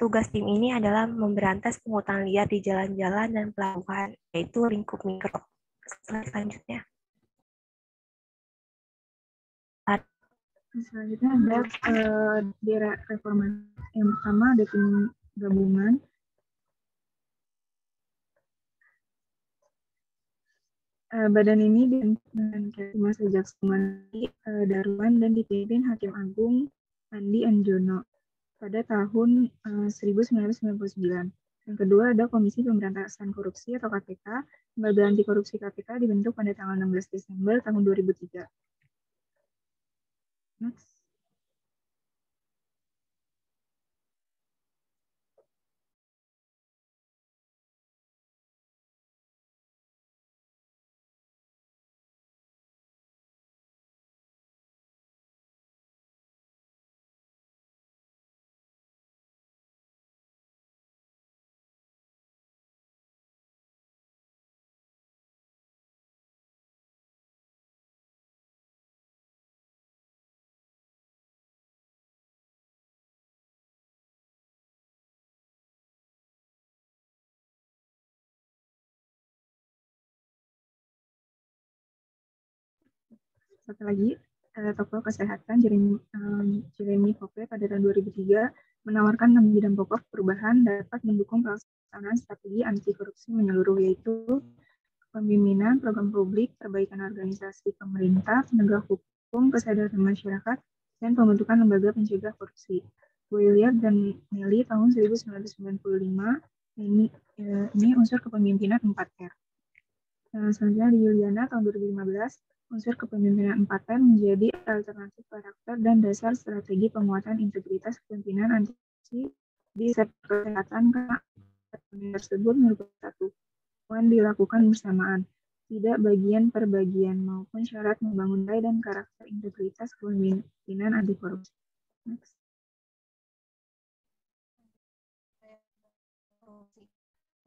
Tugas tim ini adalah memberantas pungutan liar di jalan-jalan dan pelabuhan, yaitu lingkup mikro. Selanjutnya. Selanjutnya ada di reformasi. Yang pertama ada tim gabungan. Badan ini dengan Mas Jaksimandi Darwan dan dipimpin Hakim Agung Andi Anjono pada tahun 1999. Yang kedua ada Komisi Pemberantasan Korupsi atau KPK. Lembaga Anti Korupsi KPK dibentuk pada tanggal 16 Desember tahun 2003. Next. Satu lagi, tokoh kesehatan Jeremy Cope pada tahun 2003 menawarkan 6 bidang pokok perubahan dapat mendukung pelaksanaan strategi anti korupsi menyeluruh, yaitu pembimbingan program publik, perbaikan organisasi pemerintah, penegak hukum, kesadaran masyarakat, dan pembentukan lembaga pencegah korupsi. William dan Nelly tahun 1995, ini unsur kepemimpinan 4R. Selanjutnya di Yuliana tahun 2015, unsur kepemimpinan 4R menjadi alternatif karakter dan dasar strategi penguatan integritas kepemimpinan anti di sektor kesehatan. Tersebut merupakan satu dilakukan bersamaan, tidak bagian per bagian, maupun syarat membangun nilai dan karakter integritas kepemimpinan anti korupsi. Next.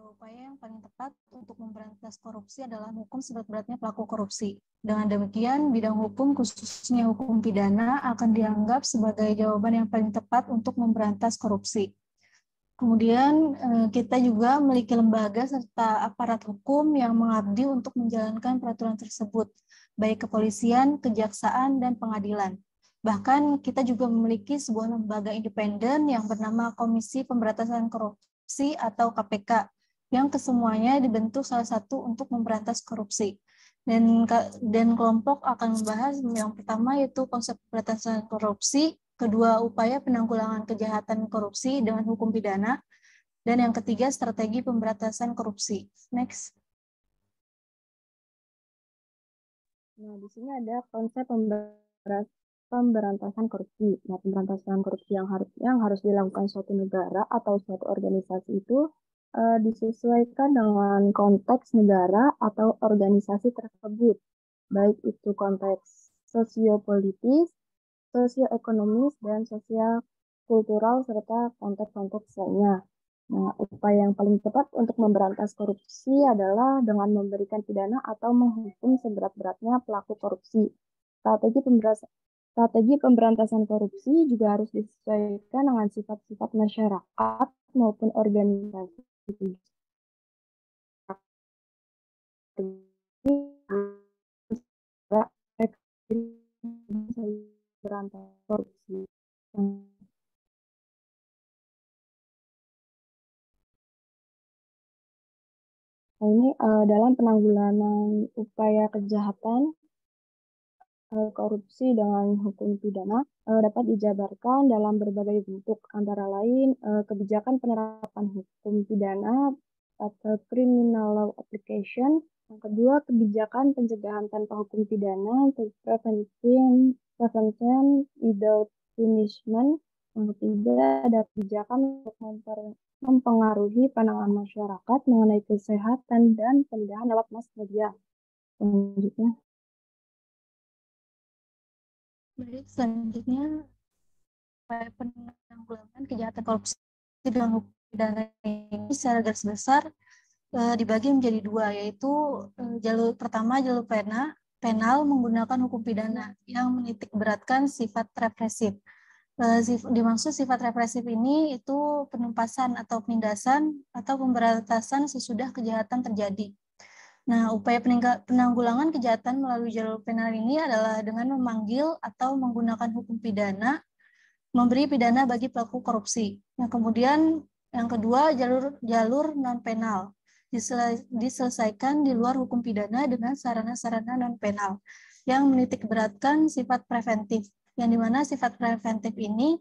Upaya yang paling tepat untuk memberantas korupsi adalah hukum seberat-beratnya pelaku korupsi. Dengan demikian, bidang hukum, khususnya hukum pidana, akan dianggap sebagai jawaban yang paling tepat untuk memberantas korupsi. Kemudian, kita juga memiliki lembaga serta aparat hukum yang mengabdi untuk menjalankan peraturan tersebut, baik kepolisian, kejaksaan, dan pengadilan. Bahkan, kita juga memiliki sebuah lembaga independen yang bernama Komisi Pemberantasan Korupsi atau KPK, yang kesemuanya dibentuk salah satu untuk memberantas korupsi. Dan kelompok akan membahas yang pertama yaitu konsep pemberantasan korupsi, kedua upaya penanggulangan kejahatan korupsi dengan hukum pidana, dan yang ketiga strategi pemberantasan korupsi. Next. Nah, di sini ada konsep pemberantasan korupsi. Nah, pemberantasan korupsi yang harus dilakukan suatu negara atau suatu organisasi itu disesuaikan dengan konteks negara atau organisasi tersebut, baik itu konteks sosiopolitis, sosioekonomis, dan sosial kultural, serta konteks-konteks lainnya. Nah, upaya yang paling tepat untuk memberantas korupsi adalah dengan memberikan pidana atau menghukum seberat-beratnya pelaku korupsi. Strategi pemberantasan korupsi juga harus disesuaikan dengan sifat-sifat masyarakat maupun organisasi. Berantas korupsi. Ini dalam penanggulangan upaya kejahatan korupsi dengan hukum pidana dapat dijabarkan dalam berbagai bentuk, antara lain kebijakan penerapan hukum pidana atau criminal law application. Yang kedua, kebijakan pencegahan tanpa hukum pidana atau prevention without punishment. Yang ketiga, ada kebijakan untuk mempengaruhi pandangan masyarakat mengenai kesehatan dan pencegahan lewat mass media. Selanjutnya. Baik, selanjutnya upaya penanggulangan kejahatan korupsi dengan hukum pidana ini secara garis besar dibagi menjadi dua, yaitu jalur pertama jalur penal menggunakan hukum pidana yang menitik beratkan sifat represif. Dimaksud sifat represif ini itu penumpasan atau penindasan atau pemberantasan sesudah kejahatan terjadi. Nah, upaya penanggulangan kejahatan melalui jalur penal ini adalah dengan memanggil atau menggunakan hukum pidana, memberi pidana bagi pelaku korupsi. Nah, kemudian yang kedua, jalur non-penal. Diselesaikan di luar hukum pidana dengan sarana-sarana non-penal yang menitik beratkan sifat preventif, yang dimana sifat preventif ini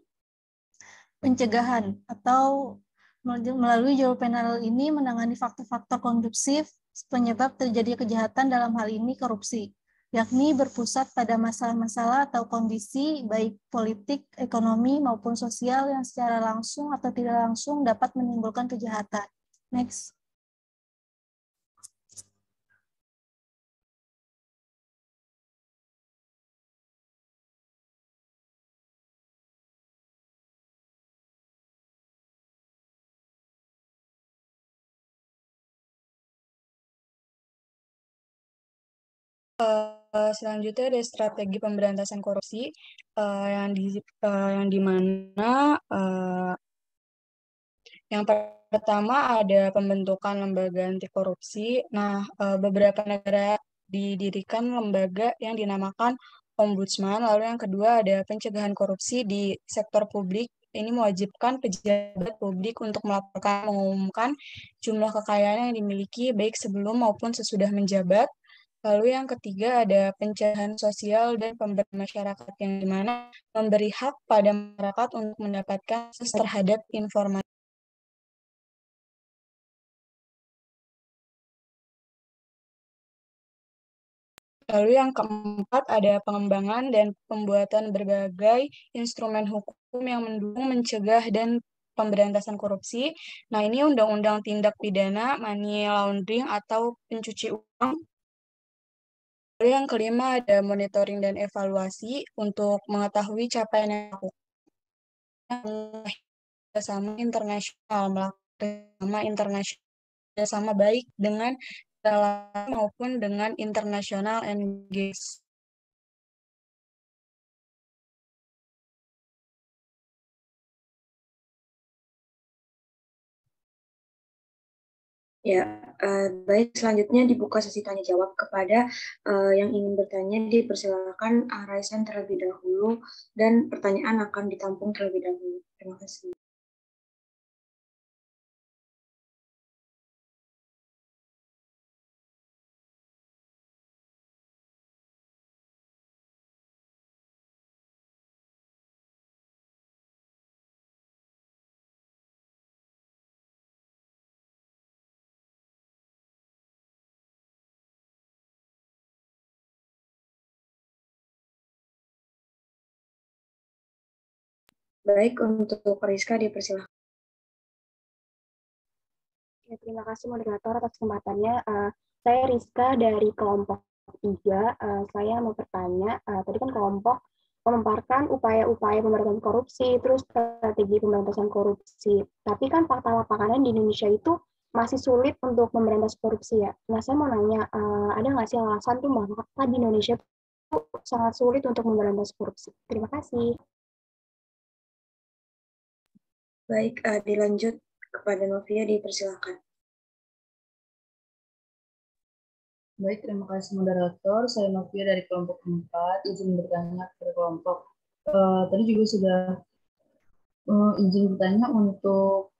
pencegahan atau melalui jalur penal ini menangani faktor-faktor kondusif penyebab terjadi kejahatan, dalam hal ini korupsi, yakni berpusat pada masalah-masalah atau kondisi baik politik, ekonomi, maupun sosial yang secara langsung atau tidak langsung dapat menimbulkan kejahatan. Next. Selanjutnya ada strategi pemberantasan korupsi yang dimana yang pertama ada pembentukan lembaga anti korupsi. Nah, beberapa negara didirikan lembaga yang dinamakan Ombudsman. Lalu yang kedua ada pencegahan korupsi di sektor publik. Ini mewajibkan pejabat publik untuk mengumumkan jumlah kekayaan yang dimiliki baik sebelum maupun sesudah menjabat. Lalu yang ketiga ada pencerahan sosial dan pemberdayaan masyarakat, yang dimana memberi hak pada masyarakat untuk mendapatkan akses terhadap informasi. Lalu yang keempat ada pengembangan dan pembuatan berbagai instrumen hukum yang mendukung, mencegah, dan pemberantasan korupsi. Nah, ini undang-undang tindak pidana money laundering atau pencuci uang. Lalu yang kelima ada monitoring dan evaluasi untuk mengetahui capaian yang dilakukan bersama internasional, melakukan internasional sama baik dengan dalam maupun dengan internasional engage. Ya, baik. Selanjutnya dibuka sesi tanya jawab kepada yang ingin bertanya. Dipersilakan raise hand terlebih dahulu dan pertanyaan akan ditampung terlebih dahulu. Terima kasih. Baik, untuk Rizka dipersilakan. Ya, terima kasih moderator atas kesempatannya. Saya Rizka dari kelompok 3. Saya mau bertanya, tadi kan kelompok memaparkan upaya-upaya pemberantasan korupsi, terus strategi pemberantasan korupsi. Tapi kan fakta lapangan di Indonesia itu masih sulit untuk memberantas korupsi ya. Nah, saya mau nanya, ada nggak sih alasan tuh mengapa di Indonesia itu sangat sulit untuk memberantas korupsi? Terima kasih. Baik, dilanjut kepada Novia, dipersilakan. Baik, terima kasih moderator. Saya Novia dari kelompok 4. Izin bertanya kepada kelompok. Tadi juga sudah izin bertanya untuk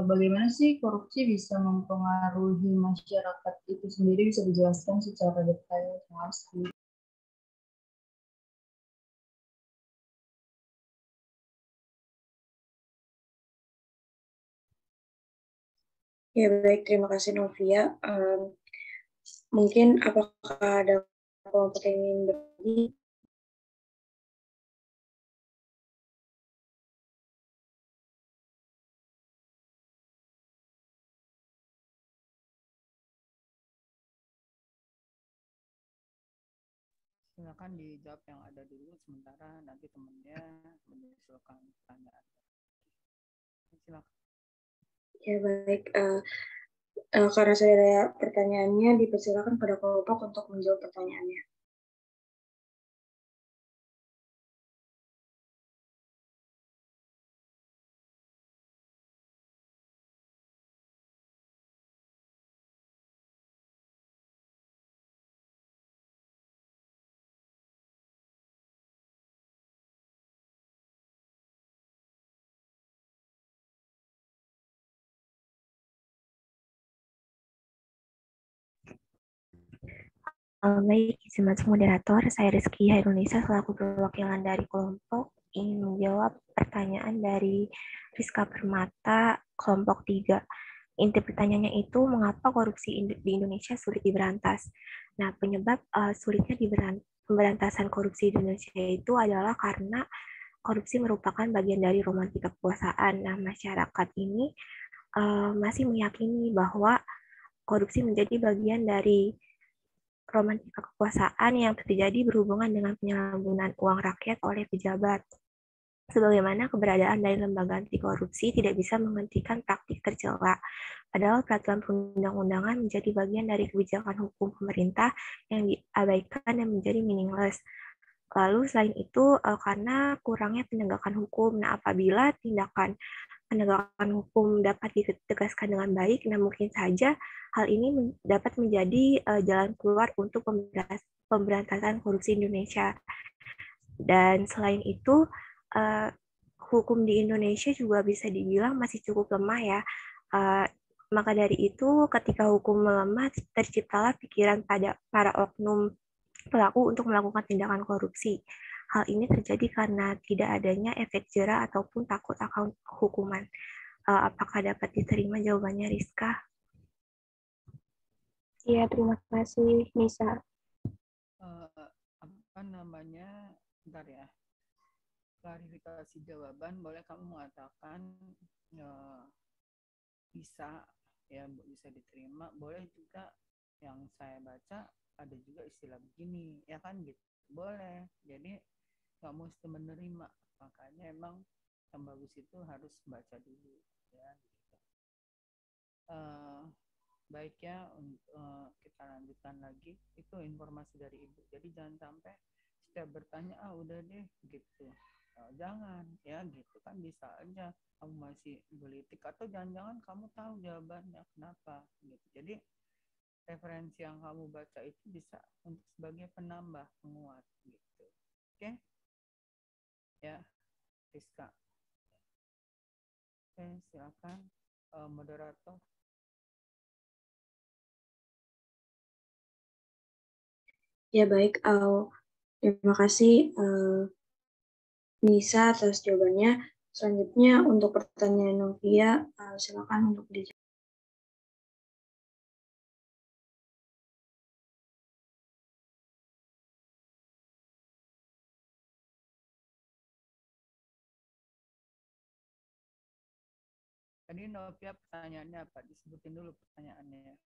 bagaimana sih korupsi bisa mempengaruhi masyarakat itu sendiri, bisa dijelaskan secara detail. Terima kasih. Ya, baik. Terima kasih Novia. Mungkin apakah ada kelompok yang ingin berbagi? Silakan dijawab yang ada dulu, sementara nanti temannya mengusulkan pertanyaan. Silakan. Ya, baik. Karena saya ada pertanyaannya, dipersilakan pada kelompok untuk menjawab pertanyaannya. Baik, izin masuk moderator, saya Rizky Hairunisa selaku perwakilan dari kelompok ingin menjawab pertanyaan dari Rizka Permata, kelompok 3. Inti pertanyaannya itu, mengapa korupsi di Indonesia sulit diberantas? Nah, penyebab sulitnya pemberantasan korupsi di Indonesia itu adalah karena korupsi merupakan bagian dari romantika kekuasaan. Nah, masyarakat ini masih meyakini bahwa korupsi menjadi bagian dari romantika kekuasaan yang terjadi berhubungan dengan penyalahgunaan uang rakyat oleh pejabat. Sebagaimana keberadaan dari lembaga anti korupsi tidak bisa menghentikan praktik tercela, padahal peraturan perundang-undangan menjadi bagian dari kebijakan hukum pemerintah yang diabaikan dan menjadi meaningless. Lalu selain itu, karena kurangnya penegakan hukum, nah apabila tindakan penegakan hukum dapat ditegaskan dengan baik, nah mungkin saja hal ini dapat menjadi jalan keluar untuk pemberantasan korupsi Indonesia. Dan selain itu, hukum di Indonesia juga bisa dibilang masih cukup lemah ya. Maka dari itu, ketika hukum melemah, terciptalah pikiran pada para oknum pelaku untuk melakukan tindakan korupsi. Hal ini terjadi karena tidak adanya efek jera ataupun takut akan hukuman. Apakah dapat diterima jawabannya, Rizka? Iya, terima kasih, Nisa. Apa namanya, bentar ya, klarifikasi jawaban, boleh kamu mengatakan bisa, ya bisa diterima, boleh juga yang saya baca ada juga istilah begini, ya kan gitu, boleh, jadi nggak mesti menerima, makanya emang yang bagus itu harus baca dulu, ya gitu. Baik ya, kita lanjutkan lagi. Itu informasi dari Ibu. Jadi jangan sampai setiap bertanya, udah deh gitu. Jangan ya gitu, kan bisa aja kamu masih gelitik atau jangan-jangan kamu tahu jawabannya kenapa gitu. Jadi referensi yang kamu baca itu bisa untuk sebagai penambah, penguat gitu. Oke? Ya, Rizka. Oke, silakan moderator. Ya baik, terima kasih Nisa atas jawabannya. Selanjutnya untuk pertanyaan Novia, silakan untuk dijawab. Tadi Novia pertanyaannya apa? Disebutin dulu pertanyaannya.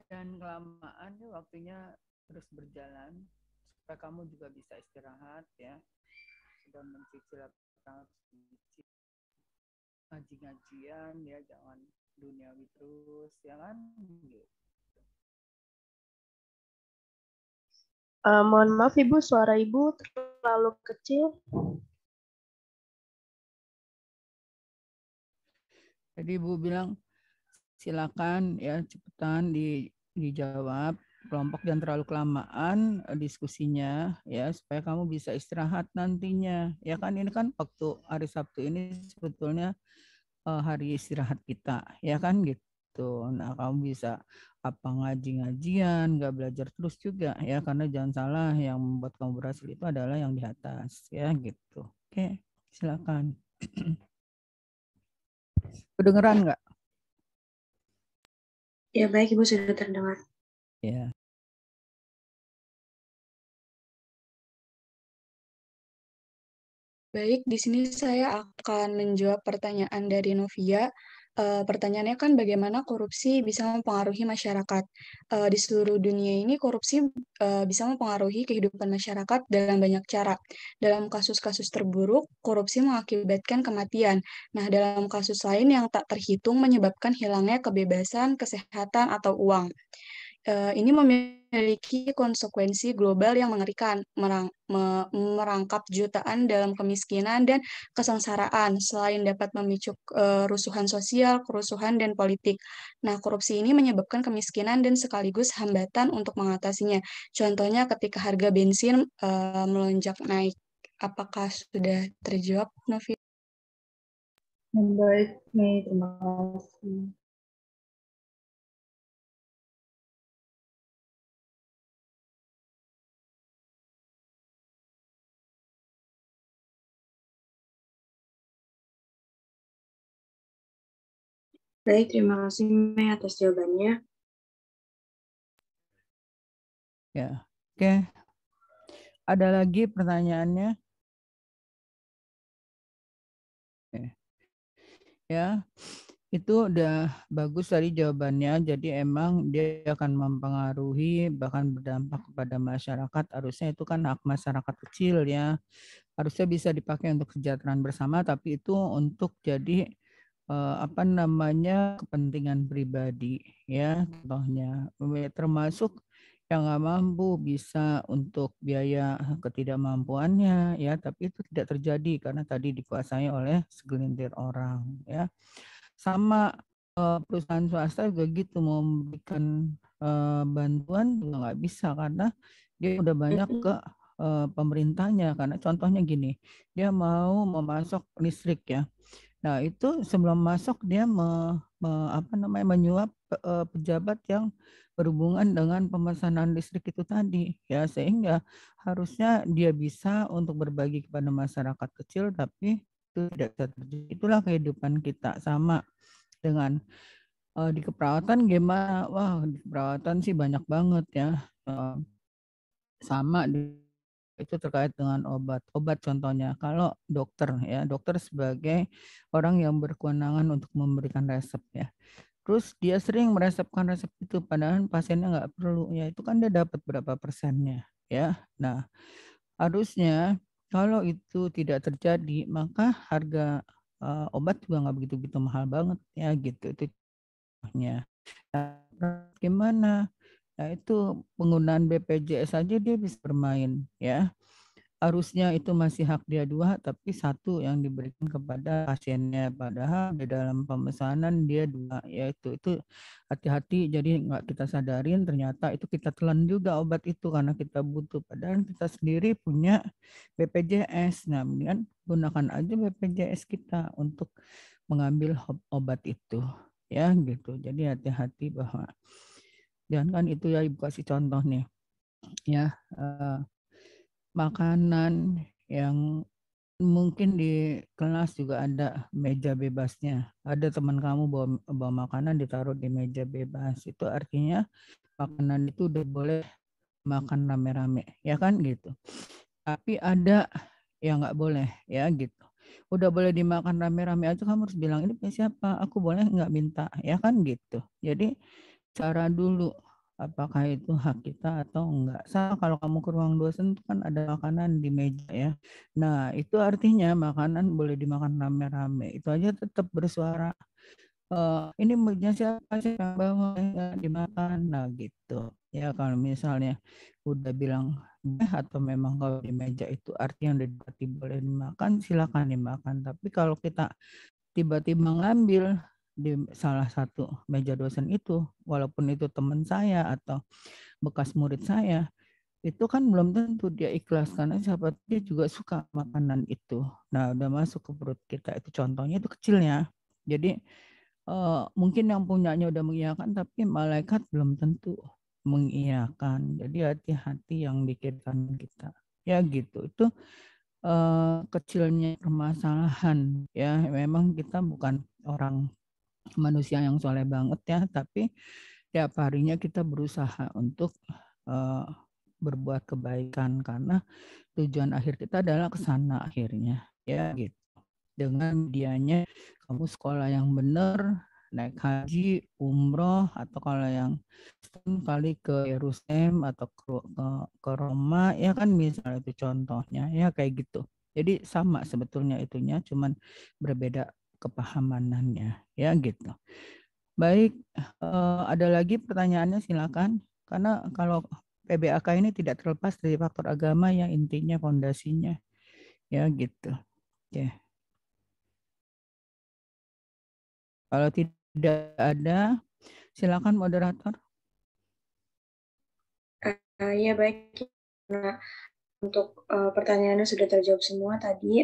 Dan kelamaan ya waktunya terus berjalan supaya kamu juga bisa istirahat ya, sudah mencicil ngaji-ngajian ya, jangan duniawi terus ya kan gitu. Mohon maaf Ibu, suara Ibu terlalu kecil. Jadi Ibu bilang silakan ya, cepetan dijawab, kelompok jangan terlalu kelamaan diskusinya ya, supaya kamu bisa istirahat nantinya ya kan. Ini kan waktu hari Sabtu ini sebetulnya hari istirahat kita ya kan gitu. Nah kamu bisa apa ngaji-ngajian, nggak belajar terus juga ya, karena jangan salah, yang membuat kamu berhasil itu adalah yang di atas ya gitu. Oke, silakan. Kedengeran nggak? Ya baik, Ibu sudah terdengar. Ya. Baik, di sini saya akan menjawab pertanyaan dari Novia. Pertanyaannya kan bagaimana korupsi bisa mempengaruhi masyarakat. Di seluruh dunia ini korupsi bisa mempengaruhi kehidupan masyarakat dalam banyak cara. Dalam kasus-kasus terburuk, korupsi mengakibatkan kematian. Nah, dalam kasus lain yang tak terhitung menyebabkan hilangnya kebebasan, kesehatan, atau uang. Ini memiliki konsekuensi global yang mengerikan, merangkap jutaan dalam kemiskinan dan kesengsaraan, selain dapat memicu rusuhan sosial, kerusuhan, dan politik. Nah, korupsi ini menyebabkan kemiskinan dan sekaligus hambatan untuk mengatasinya. Contohnya ketika harga bensin melonjak naik. Apakah sudah terjawab, Novi? Baik, Mei, terima kasih. Baik, terima kasih Mei atas jawabannya. Ya, oke. Ada lagi pertanyaannya? Oke. Ya, itu udah bagus tadi jawabannya. Jadi emang dia akan mempengaruhi bahkan berdampak kepada masyarakat. Harusnya itu kan hak masyarakat kecil ya. Harusnya bisa dipakai untuk kesejahteraan bersama, tapi itu untuk jadi apa namanya kepentingan pribadi ya, contohnya termasuk yang nggak mampu bisa untuk biaya ketidakmampuannya ya, tapi itu tidak terjadi karena tadi dikuasai oleh segelintir orang ya. Sama perusahaan swasta juga gitu, mau memberikan bantuan juga nggak bisa karena dia udah banyak ke pemerintahnya. Karena contohnya gini, dia mau memasok listrik ya. Nah, itu sebelum masuk dia menyuap pejabat yang berhubungan dengan pemesanan listrik itu tadi ya, sehingga harusnya dia bisa untuk berbagi kepada masyarakat kecil, tapi itu tidak bisa terjadi. Itulah kehidupan kita. Sama dengan di keperawatan gimana? Wah, di keperawatan sih banyak banget ya. Sama itu terkait dengan obat contohnya. Kalau dokter ya, dokter sebagai orang yang berkewenangan untuk memberikan resep ya. Terus dia sering meresepkan resep itu padahal pasiennya nggak perlu ya, itu kan dia dapat berapa persennya ya. Nah, harusnya kalau itu tidak terjadi maka harga obat juga nggak begitu mahal banget ya gitu. Itu contohnya. Nah, gimana? Nah, itu penggunaan BPJS saja dia bisa bermain ya. Harusnya itu masih hak dia 2, tapi 1 yang diberikan kepada pasiennya. Padahal di dalam pemesanan dia 2, yaitu itu hati-hati. Jadi nggak kita sadarin ternyata itu kita telan juga obat itu karena kita butuh. Padahal kita sendiri punya BPJS. Nah, kemudian gunakan aja BPJS kita untuk mengambil obat itu. Ya gitu. Jadi hati-hati bahwa jangan kan itu ya, Ibu kasih contoh nih. Ya, makanan yang mungkin di kelas juga ada meja bebasnya. Ada teman kamu bawa makanan ditaruh di meja bebas. Itu artinya makanan itu udah boleh makan rame-rame, ya kan gitu. Tapi ada yang nggak boleh, ya gitu. Udah boleh dimakan rame-rame aja kamu harus bilang ini punya siapa? Aku boleh nggak minta, ya kan gitu. Jadi cara dulu apakah itu hak kita atau enggak. Sama kalau kamu ke ruang dosen itu kan ada makanan di meja ya. Nah, itu artinya makanan boleh dimakan rame-rame. Itu aja tetap bersuara. Ini meja siapa sih yang bawa ya, dimakan. Nah, gitu. Ya kalau misalnya udah bilang atau memang kalau di meja itu artinya udah dipati boleh dimakan, silakan dimakan. Tapi kalau kita tiba-tiba ngambil di salah satu meja dosen itu, walaupun itu teman saya atau bekas murid saya, itu kan belum tentu dia ikhlas karena siapa dia juga suka makanan itu. Nah, udah masuk ke perut kita itu contohnya itu kecilnya. Jadi mungkin yang punyanya udah mengiyakan tapi malaikat belum tentu mengiyakan. Jadi hati-hati yang dikirkan kita. Ya gitu. Itu kecilnya permasalahan ya. Memang kita bukan orang manusia yang soleh banget ya, tapi tiap harinya kita berusaha untuk berbuat kebaikan karena tujuan akhir kita adalah ke sana akhirnya ya gitu. Dengan dianya kamu sekolah yang benar, naik haji, umroh, atau kalau yang kali ke Yerusalem atau ke Roma, ya kan misalnya itu contohnya, ya kayak gitu. Jadi sama sebetulnya itunya, cuman berbeda kepahamanannya, ya gitu. Baik, ada lagi pertanyaannya silakan. Karena kalau PBAK ini tidak terlepas dari faktor agama yang intinya fondasinya, ya gitu. Oke. Kalau tidak ada, silakan moderator. Ya baik. Nah, untuk pertanyaannya sudah terjawab semua tadi.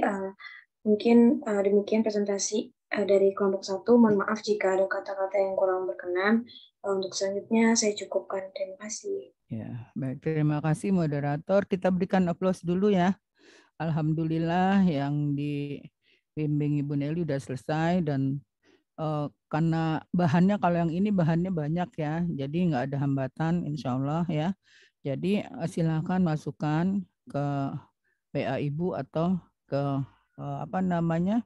Mungkin demikian presentasi dari kelompok 1. Mohon maaf jika ada kata-kata yang kurang berkenan. Untuk selanjutnya saya cukupkan. Terima kasih. Ya, baik. Terima kasih moderator. Kita berikan aplaus dulu ya. Alhamdulillah yang dibimbing Ibu Nelly udah selesai dan karena bahannya kalau yang ini bahannya banyak ya, jadi nggak ada hambatan insya Allah ya. Jadi silakan masukkan ke PA Ibu atau ke apa namanya